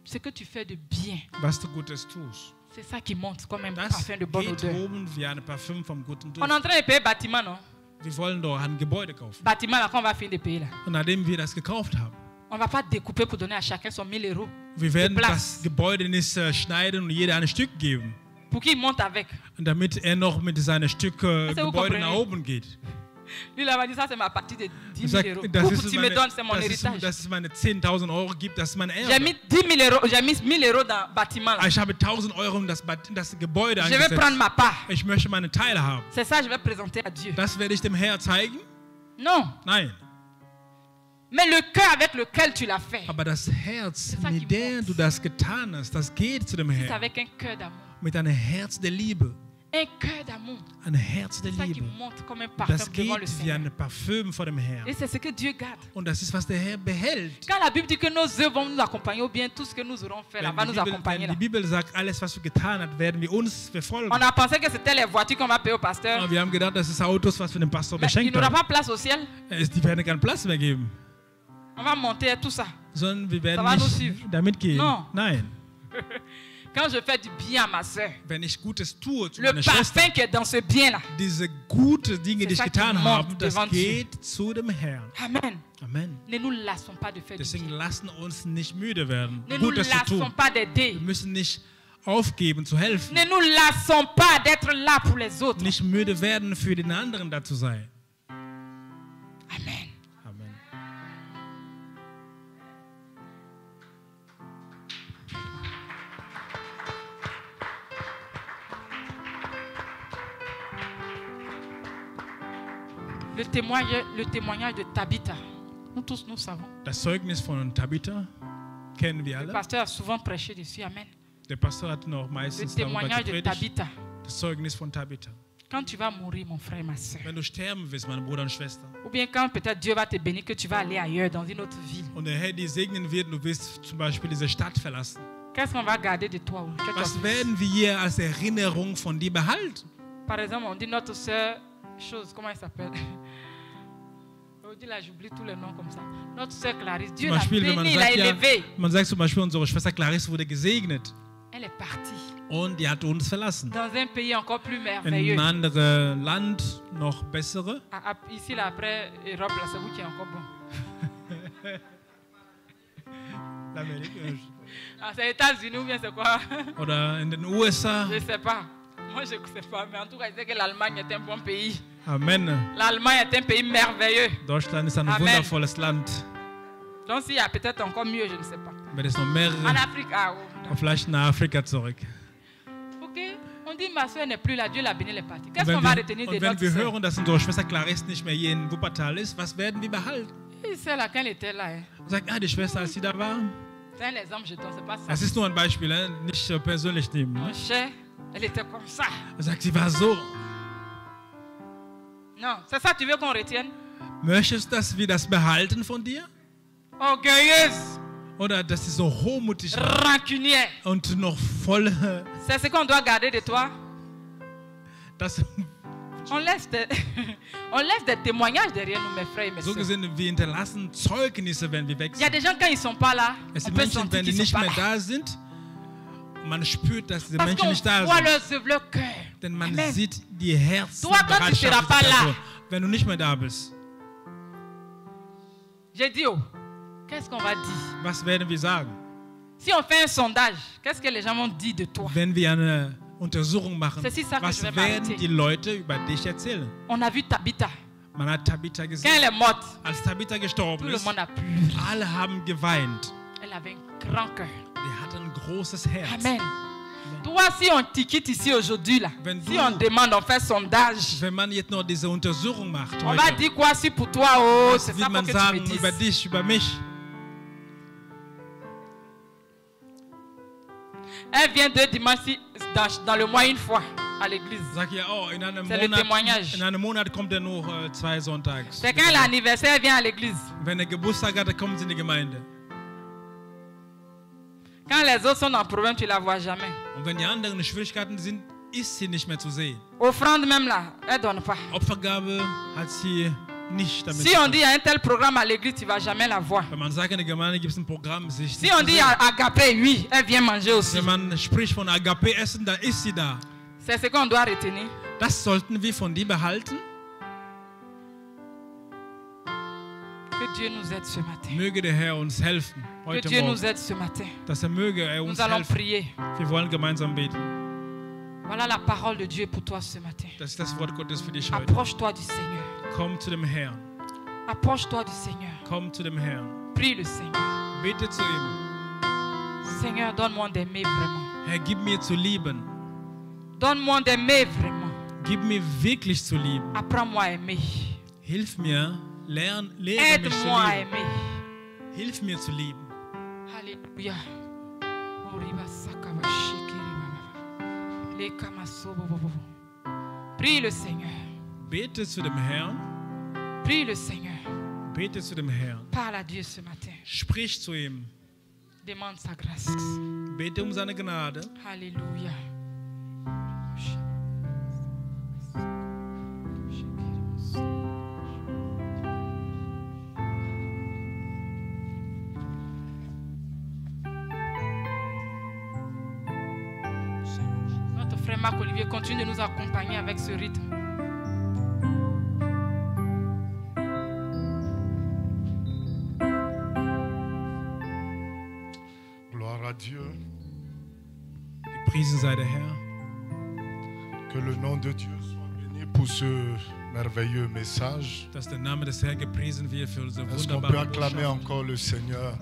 Ce que tu fais de bien, was du Gutes tust. c'est ça qui monte comme un Das parfum de bonne geht odeur. oben wie ein Parfüm vom guten On est Duft. en train de payer bâtiment, non? Wir wollen doch ein Gebäude kaufen. Bâtiment là qu'on va finir de payer là. Und nachdem wir das gekauft haben, On ne va pas découper pour donner à chacun son 1000 euros. Wir werden Platz. das Gebäude nicht schneiden und jeder ein Stück geben. Pour qu'il monte avec. Und damit noch mit seinem Stück vous Gebäude comprenez? nach oben geht. Lui, il a dit ça, c'est ma partie de 10 000 Sagt, euros. das Pour ist que tu me donnes, c'est mon héritage. dass es meine 10.000 Euro gibt, das ist mein J'ai Erbe. mis 10 000 euros, j'ai mis 1000 euros dans le bâtiment. Là. Ich habe 1.000 Euro in das Gebäude Je vais prendre angesetzt. ma part. Ich möchte meine Teile haben. C'est ça que je vais présenter à Dieu. Das werde ich dem Herrn zeigen? Non. Nein. Mais le cœur avec lequel tu l'as fait, Aber das Herz, ça qui mit dem monte. du das getan hast, das geht zu dem c'est Herrn. avec un cœur d'amour. Mit einem Herz der Liebe. Un cœur d'amour. Ein Herz der C'est ça qui Liebe. monte comme un parfum Das devant le geht wie Seigneur. ein Parfüm vor dem Herrn. Et c'est ce que Dieu garde. Und das ist, was der Herr behält. Quand la Bible dit que nos œuvres vont nous accompagner, ou bien tout ce que nous aurons fait là va nous accompagner. Wenn Là. die Bibel sagt, alles, was du getan hast, werden wir uns verfolgen. On a pensé que c'était les voitures qu'on va payer au pasteur. Aber wir haben gedacht, das ist Autos, was wir dem Pastor Mais il beschenkt n'aura haben. pas place au ciel. Die werden keinen Platz mehr geben. On va monter tout ça. Sondern wir Ça werden va nous nicht suivre. damit gehen. Non. Nein. Quand je fais du bien à ma soeur, Wenn ich Gutes tue zu le meiner Schwester, parfum qui est dans ce bien-là. diese guten Dinge, die ich ça qui getan monte habe, das devant geht zu dem Herrn. Amen. Amen. Ne nous lassons pas de faire du Deswegen bien. lassen uns nicht müde werden, Ne nous Gutes zu lassons tun. pas d'aider. Wir müssen nicht aufgeben, zu helfen. Ne nous lassons pas d'être là pour les autres. Nicht müde werden, für den anderen da zu sein. Amen. Amen. Le témoignage de Tabitha. Nous tous, nous savons. Das Zeugnis von Tabitha kennen wir Le alle. pasteur a souvent prêché dessus. Amen. Der Pastor hat noch Le meistens darüber témoignage de gepredigt. Tabitha. Das Zeugnis von Tabitha. Quand tu vas mourir, mon frère et ma soeur, Wenn du sterben willst, mein Bruder und Schwester, ou bien quand peut-être Dieu va te bénir, que tu vas aller ailleurs, dans une autre ville, und der Herr dich segnen wird, du wirst zum Beispiel diese Stadt verlassen. qu'est-ce qu'on va garder de toi? Que tu as Was fait? werden wir hier als Erinnerung von dir behalten? Par exemple, on dit notre soeur, chose, comment elle s'appelle? On dit là, j'oublie tous les noms comme ça. Notre soeur Clarisse, Dieu Zum l'a Beispiel, wenn man bénie, l'a sagt, ja, élevée. man sagt zum Beispiel, unsere Schwester Clarisse wurde gesegnet Elle est partie und die hat uns verlassen. dans un pays encore plus In merveilleux. ein anderes Land, noch bessere. Ici, là, après Europe, là, c'est vous qui est encore bon. L'Amérique, Ah, c'est les États-Unis ou bien c'est quoi? oder in den USA. Je ne sais pas. Moi, je ne sais pas. Mais en tout cas, je sais que l'Allemagne est un bon pays. Amen. L'Allemagne est un pays merveilleux. Deutschland ist ein Amen. wundervolles Land. Donc, s'il y a peut-être encore mieux, je ne sais pas. Wenn es noch mehrere, En Afrique, ah, oh. vielleicht nach Afrika zurück. Ok. On dit, ma soeur n'est plus là. Dieu l'a bénie, elle est partie. Und Qu'est-ce qu'on wenn va wir, retenir de und wenn notre wir soeur? hören, dass unsere Schwester Clarisse nicht mehr hier in Wuppertal ist, was werden wir behalten? C'est là quand elle était là. Hein. Sagt, die Schwester, als sie da war. C'est un exemple, je ne sais pas ça. Das ist nur ein Beispiel, nicht persönlich nehmen. Mon cher, elle était comme ça. Sagt, sie war so. Non, c'est ça que tu veux qu'on retienne? Möchtest du, dass wir das behalten von dir? Orgueilleuse, Oder dass sie so hochmutig war rancunière. und noch voll, C'est ce qu'on doit garder de toi. das, On laisse des témoignages derrière nous, mes frères et mes so soeurs. gesehen, wir hinterlassen Zeugnisse, wenn wir weg Il y a sind. des gens, quand ils ne sont pas là, Es on sind peut Menschen, sentir wenn die qu'ils ne nicht sont pas mehr là. da sind, man spürt, dass diese Parce Menschen qu'on nicht da voit sind. leurs œuvres, leur cœur. Denn man Amen. sieht die Herzen. Toi, quand tu seras pas là. Wenn du nicht mehr da bist, J'ai dit, oh, qu'est-ce qu'on va dire? was werden wir sagen? Si on fait un sondage, qu'est-ce que les gens vont dire de toi? Wenn wir eine Untersuchung machen, C'est si ça que was je vais werden m'arrêter. die Leute über dich erzählen? On a vu Tabitha. Man hat Tabitha Quand gesehen. elle est morte, Als Tabitha tout gestorben le ist, monde a pleuré. alle haben geweint. Elle avait un grand cœur. Die hatte ein großes Herz. Amen. Toi, si on te quitte ici aujourd'hui, là, Wenn si du- on demande, on fait sondage, Wenn man jetzt noch diese Untersuchung macht, on va heute, dire quoi si pour toi, oh, c'est was ça wird pour man que tu me sagen dises. über dich, über mich? Elle vient 2 dimanches dans le mois une fois à l'église. Sag ja, oh, in einem C'est le témoignage. Monat kommt er nur 2 Sonntags. C'est quand l'anniversaire, elle vient à l'église. Wenn er Geburtstag hat, dann kommen sie in die Gemeinde. Quand les autres sont dans le problème, tu ne la vois jamais. Und wenn die anderen Schwierigkeiten sind, ist sie nicht mehr zu sehen. Offrande même là, elle ne donne pas. Opfergabe hat sie nicht damit Si zu on tun. dit il y a un tel programme à l'église, tu ne vas jamais la voir. Wenn man sagt, in der Gemeinde gibt es ein Programm, sich Si nicht on zu dit sehen. agapé, oui, elle vient manger aussi. Wenn man spricht von Agape essen, dann ist sie da. C'est ce qu'on doit retenir. Das sollten wir von dir behalten. Que Dieu nous aide ce matin. Möge der Herr uns helfen Que heute Dieu nous Morgen. aide ce matin. Dass möge er uns Nous allons helfen. prier. Wir wollen gemeinsam beten. Voilà la parole de Dieu pour toi ce matin. Das ist das Wort Gottes für dich heute. Approche-toi du Seigneur. Komm zu dem Herrn. Approche-toi du Seigneur. Komm zu dem Herrn. Prie le Seigneur. Bete zu ihm. Seigneur, donne-moi d'aimer vraiment. Herr, gib mir zu lieben. Donne-moi d'aimer vraiment. Gib mir wirklich zu lieben. Apprends-moi à aimer. Hilf mir, lehre mich zu Aide-moi à lieben. aimer. Hilf mir zu lieben. Alléluia. Prie le Seigneur. Bete zu dem Herrn. Prie le Seigneur. Bete zu dem Herrn. Parle à Dieu ce matin. Sprich zu ihm. Demande sa grâce. Bete um seine Gnade. Alléluia. Notre frère Marc-Olivier continue de nous accompagner avec ce rythme. Gloire à Dieu. Gepriesen sei der Herr. Que le nom de Dieu soit béni pour ce merveilleux message. Dass der Name des Herrn gepriesen wird für unsere Est-ce qu'on peut wunderbare acclamer Botschaft. encore le Seigneur?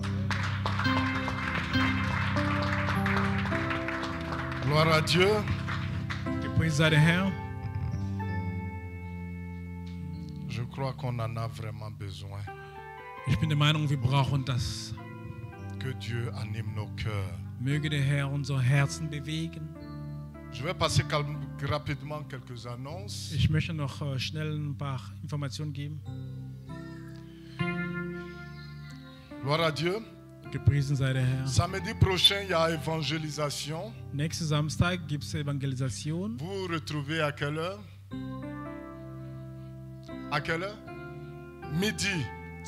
Gloire à Dieu. Gepriesen sei der Herr. Je crois qu'on en a vraiment besoin. Ich bin der Meinung, wir brauchen das. Que Dieu anime nos cœurs. Möge der Herr unsere Herzen bewegen. Je vais passer rapidement quelques annonces. Ich möchte noch schnell ein paar Informationen geben. Gloire à Dieu. Gepriesen sei der Herr. Samedi prochain, il y a évangélisation. Nächsten Samstag gibt es Evangelisation. Vous vous retrouvez à quelle heure? À quelle heure? Midi.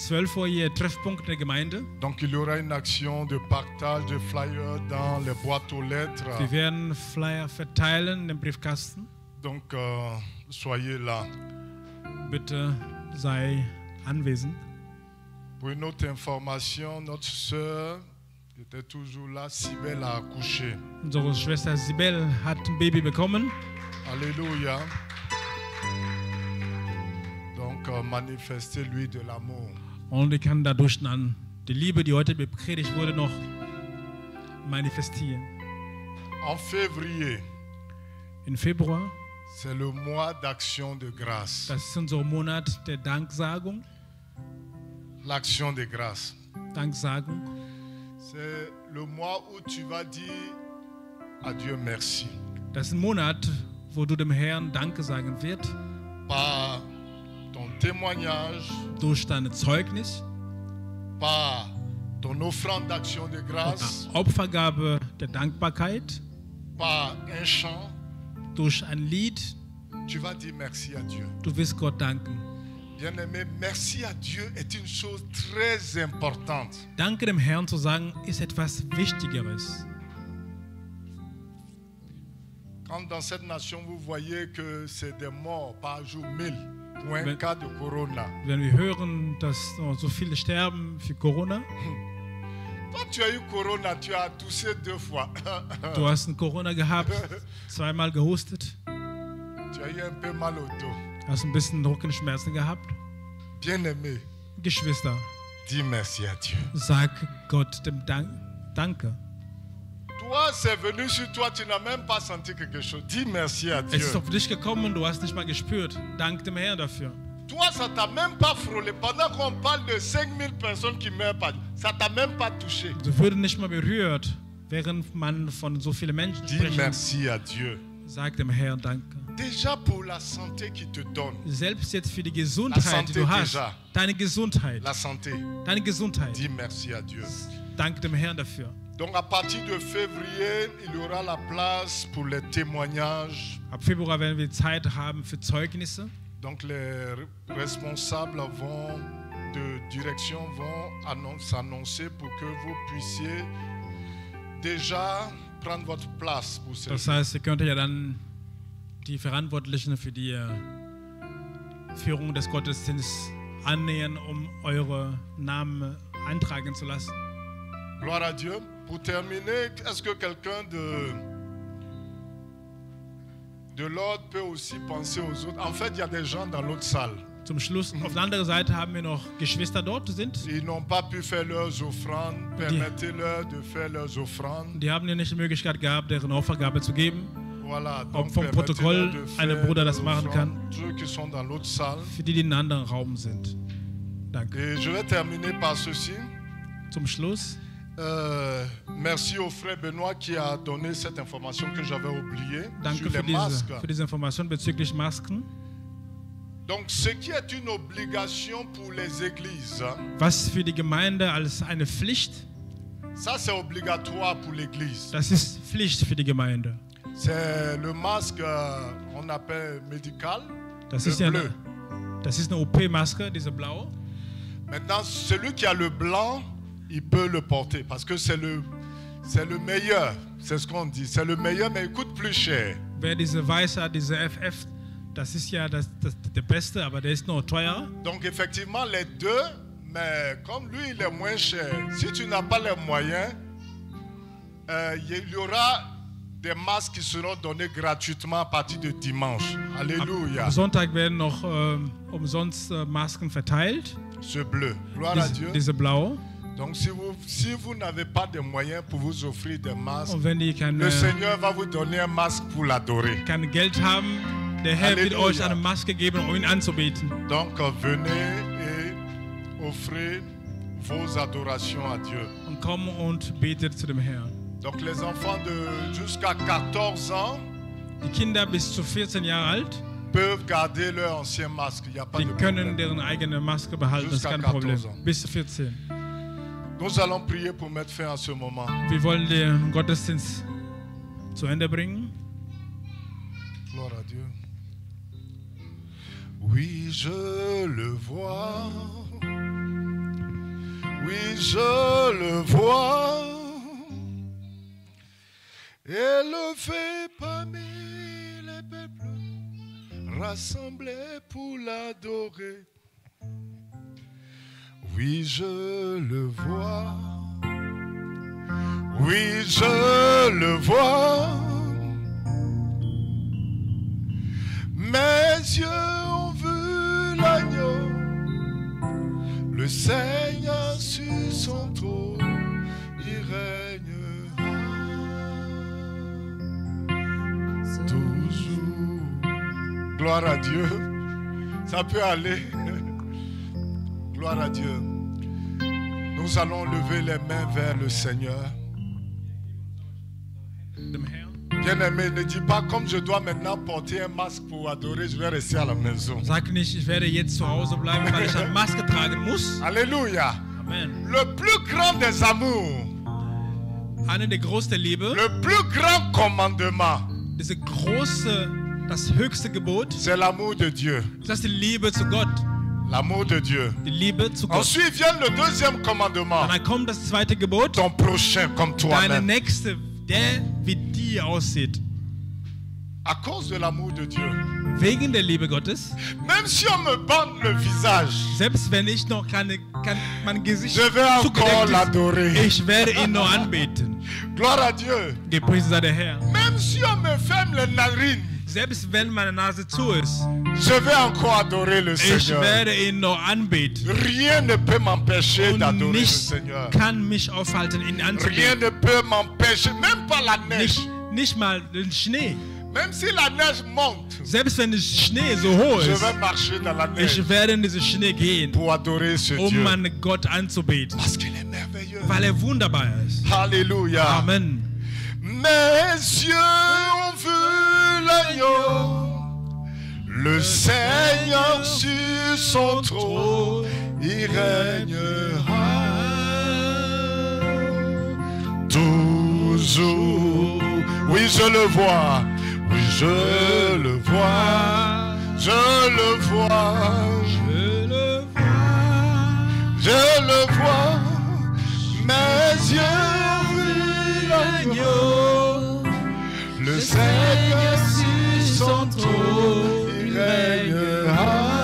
12 Uhr hier Treffpunkt der Gemeinde. Donc il y aura une action de partage de flyers dans les boîtes aux lettres. Wir werden Flyer verteilen in den Briefkasten. Donc soyez là. Bitte sei anwesend. Pour une autre information, notre sœur qui était toujours là, Sibel a accouché. Unsere Schwester Sibel hat ein Baby bekommen. Alléluia. Donc manifestez-lui de l'amour. Und ich kann dadurch dann die Liebe, die heute bepredigt wurde, noch manifestieren. En février, Im Februar, c'est le mois d'action de grâce. das ist unser Monat der Danksagung. L'action de grâce. Danksagung. C'est le mois où tu vas dire à Dieu merci. Das ist ein Monat, wo du dem Herrn Danke sagen wirst. Par ton témoignage, Durch dein Zeugnis, par ton offrande d'action de grâce, oder Opfergabe der Dankbarkeit, par un chant, durch ein Lied. tu vas dire merci à Dieu. Du wirst Gott danken. Bien-aimé, merci à Dieu est une chose très importante. Danke dem Herrn zu sagen, ist etwas Wichtigeres. Quand dans cette nation, vous voyez que c'est des morts par jour 1000 pour un Mais- cas de corona. Wenn wir hören, dass so viele sterben für Corona, Toi, tu as eu corona, tu as toussé 2 fois. du hast ein Corona gehabt, zweimal gehustet, Tu as eu un peu mal au dos. hast ein bisschen Rückenschmerzen gehabt. Bien-aimé, Geschwister, dis merci à Dieu. sag Gott dem Danke. Toi, c'est venu sur toi, tu n'as même pas senti quelque chose. Dis merci à Es Dieu. ist auf dich gekommen und du hast nicht mal gespürt. Dank dem Herrn dafür. Toi, ça t'a même pas frôlé. Pendant qu'on parle de 5000 personnes qui meurent par jour, ça t'a même pas touché. Du wurdest nicht mal berührt, während man von so vielen Menschen Dis spricht. merci à Dieu. Sag dem Herrn Danke. Déjà pour la santé qu'il te donne. Selbst jetzt für die Gesundheit, die santé du hast. déjà. Deine Gesundheit. La santé. Deine Gesundheit. Dis merci à Dieu. Dank dem Herrn dafür. Donc à partir de février, il y aura la place pour les témoignages. Ab Februar werden wir Zeit haben für Zeugnisse. Donc les responsables de direction vont s'annoncer pour que vous puissiez déjà prendre votre place pour ce Das jour. heißt, ihr könnt ja dann die Verantwortlichen für die Führung des Gottesdienstes annähern, um eure Namen eintragen zu lassen. Gloire à Dieu. Pour terminer, est-ce que quelqu'un de l'ordre peut aussi penser aux autres? En fait, il y a des gens dans l'autre salle. Zum Schluss, auf der anderen Seite haben wir noch Geschwister dort, sind. Ils n'ont pas pu faire leurs offrandes. Permettez-leur de faire leurs offrandes. Die haben ja nicht die Möglichkeit gehabt, deren Opfergabe zu geben. Voilà, Ob donc vom Protokoll permettez-leur de ein Bruder das faire machen leurs kann. offrandes. Ceux qui sont dans l'autre salle. Für die, die in einem anderen Raum sind. Danke. Et je vais terminer par ceci. Zum Schluss. Merci au frère Benoît qui a donné cette information que j'avais oubliée Danke sur les masques. für diese Information bezüglich Masken. Donc, ce qui est une obligation pour les églises, Was für die Gemeinde als eine Pflicht, ça c'est obligatoire pour l'église. das ist Pflicht für die Gemeinde. C'est le masque, on appelle médical, Das le ist ja bleu. das ist eine OP-Maske, diese blaue. Maintenant, celui qui a le blanc, il peut le porter parce que c'est le meilleur. C'est ce qu'on dit. C'est le meilleur, mais il coûte plus cher. Wer diese weiße hat, diese FF, das ist ja der beste, aber der ist noch teurer. Donc, effectivement, les deux, mais comme lui, il est moins cher. Si tu n'as pas les moyens, il y aura des masques qui seront donnés gratuitement à partir de dimanche. Alléluia. Am Sonntag werden noch umsonst Masken verteilt. Ce bleu. Gloire à Dieu. Diese blaue. Donc, si vous n'avez pas de moyens pour vous offrir des masques, Und wenn die le Seigneur va vous donner un masque pour l'adorer. kein Geld haben, der Herr wird Halleluja. euch eine Maske geben, um ihn anzubeten. Donc, venez et offrez vos adorations à Dieu. Und komm und betet zu dem Herrn. Donc, les enfants de jusqu'à 14 ans Die Kinder bis zu 14 Jahre alt, peuvent garder leur ancien masque. Il n'y a pas die de können problème. deren eigene Maske behalten, das ist Jusqu'à kein 14 Problem. ans. Bis zu 14. Nous allons prier pour mettre fin à ce moment. Wir wollen den Gottesdienst zu Ende bringen. Gloire à Dieu. Oui, je le vois. Oui, je le vois. Élevé parmi les peuples, rassemblés pour l'adorer. Oui, je le vois. Oui, je le vois. Mes yeux ont vu l'agneau, le Seigneur sur son trône, il règnera toujours. Gloire à Dieu. Ça peut aller. Gloire à Dieu. Nous allons lever les mains vers le Seigneur. Dem Herrn. Bien-aimé, ne dis pas comme je dois maintenant porter un masque pour adorer, je vais rester à la maison. Sag nicht, ich werde jetzt zu Hause bleiben, weil ich eine Maske tragen muss. Alléluia. Amen. Le plus grand des amours, Eine der größten Liebe, le plus grand commandement, das höchste Gebot, c'est l'amour de Dieu. das ist die Liebe zu Gott. L'amour de Dieu. Die Liebe zu Gott. Ensuite vient le deuxième commandement. Und dann kommt das zweite Gebot. Ton prochain comme Deine toi-même. Nächste, der wie dir aussieht. À cause de l'amour de Dieu. Wegen der Liebe Gottes. Même si on me bande le visage, Selbst wenn ich noch mein Gesicht je vais encore zugedeckt l'adorer. ist, ich werde ihn noch anbeten. Gloire à Dieu. Gepriesen sei der Herr. Même si on me ferme les narines, Selbst wenn meine Nase zu ist, je vais encore adorer le ich Seigneur. werde ihn noch anbeten. Rien ne peut m'empêcher Und d'adorer le nichts Seigneur. kann mich aufhalten, ihn Rien anzubeten. ne peut m'empêcher, même pas la neige. Nicht mal den Schnee. Même si la neige monte, Selbst wenn der Schnee so hoch je ist, vais marcher dans la neige ich werde in diesen Schnee gehen, pour adorer ce um Dieu. meinen Gott anzubeten. Parce qu'il est merveilleux. Weil er wunderbar ist. Alléluia. Amen. Mes yeux ont vu l'agneau, le Seigneur sur son trône, il règnera toujours. Oui, je le vois, oui, je le vois, je le vois, je le vois, mes yeux ont vu l'agneau, le Seigneur sur son trône, il règnera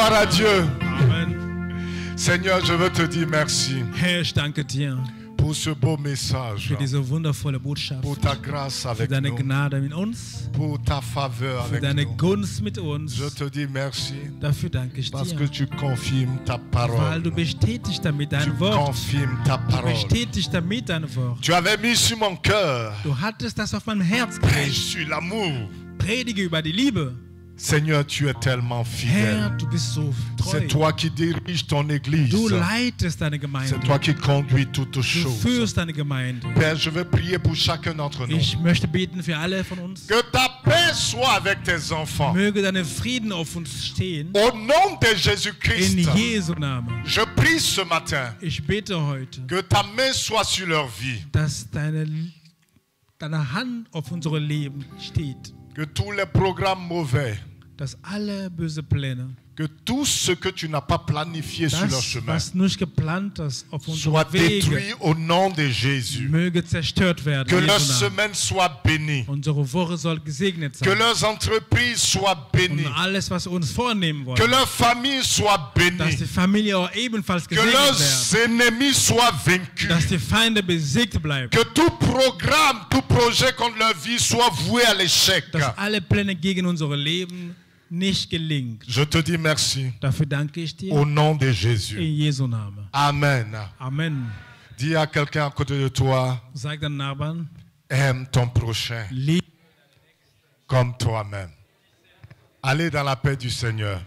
Gloire à Dieu. Amen. Seigneur, je veux te dire merci Herr, ich danke dir pour ce beau message, für diese wundervolle Botschaft, pour ta grâce für avec deine nous, Gnade mit uns, pour ta faveur für avec deine nous. Gunst mit uns. Je te dis merci Dafür danke ich parce dir, que tu confirmes ta weil parole. du bestätigst damit Tu dein Wort. confirmes ta Du parole. bestätigst damit dein Wort. Tu avais mis sur mon cœur, Du hattest das auf meinem Herz prêche gelegt. sur l'amour. Predige über die Liebe. Seigneur, tu es tellement Herr, fidèle. du bist so treu. C'est toi qui diriges ton église. Du leitest deine Gemeinde. C'est toi qui conduis toutes Du choses. führst deine Gemeinde. Père, je veux prier pour chacun d'entre nous. Ich möchte beten für alle von uns. Que ta paix soit avec tes enfants. Möge deine Frieden auf uns stehen. Au nom de In Jésus-Christ, Jesu Namen. je prie ce matin Ich bete heute, que ta main soit sur leur vie. dass deine Hand auf unsere Leben steht. Que tous les programmes mauvais, Dass alle böse Pläne, que tout ce que tu n'as pas planifié sur leur das, chemin, was nicht geplant ist auf soit unsere Wege, détruit au nom de Jésus. möge zerstört werden. Que in leur Jesu Namen. semaine soit bénie. Unsere Woche soll gesegnet Que sein. leurs entreprises soient bénies. Und alles, was wir uns vornehmen Que wollen, leur famille soit dass bénie. die Familie auch ebenfalls Que gesegnet leurs werden. ennemis soient vaincus. Dass die Feinde besiegt bleiben. Que tout programme, tout projet contre leur vie soit voué à l'échec. Dass alle Pläne gegen unser Leben nicht gelingt. Je te dis merci Dafür danke ich dir. au nom de Jésus. In Jesu Namen. Amen. Amen. Dis à quelqu'un à côté de toi, Sag deinen Nachbarn, aime ton prochain lieb comme toi-même. Allez dans la paix du Seigneur.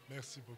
Merci beaucoup.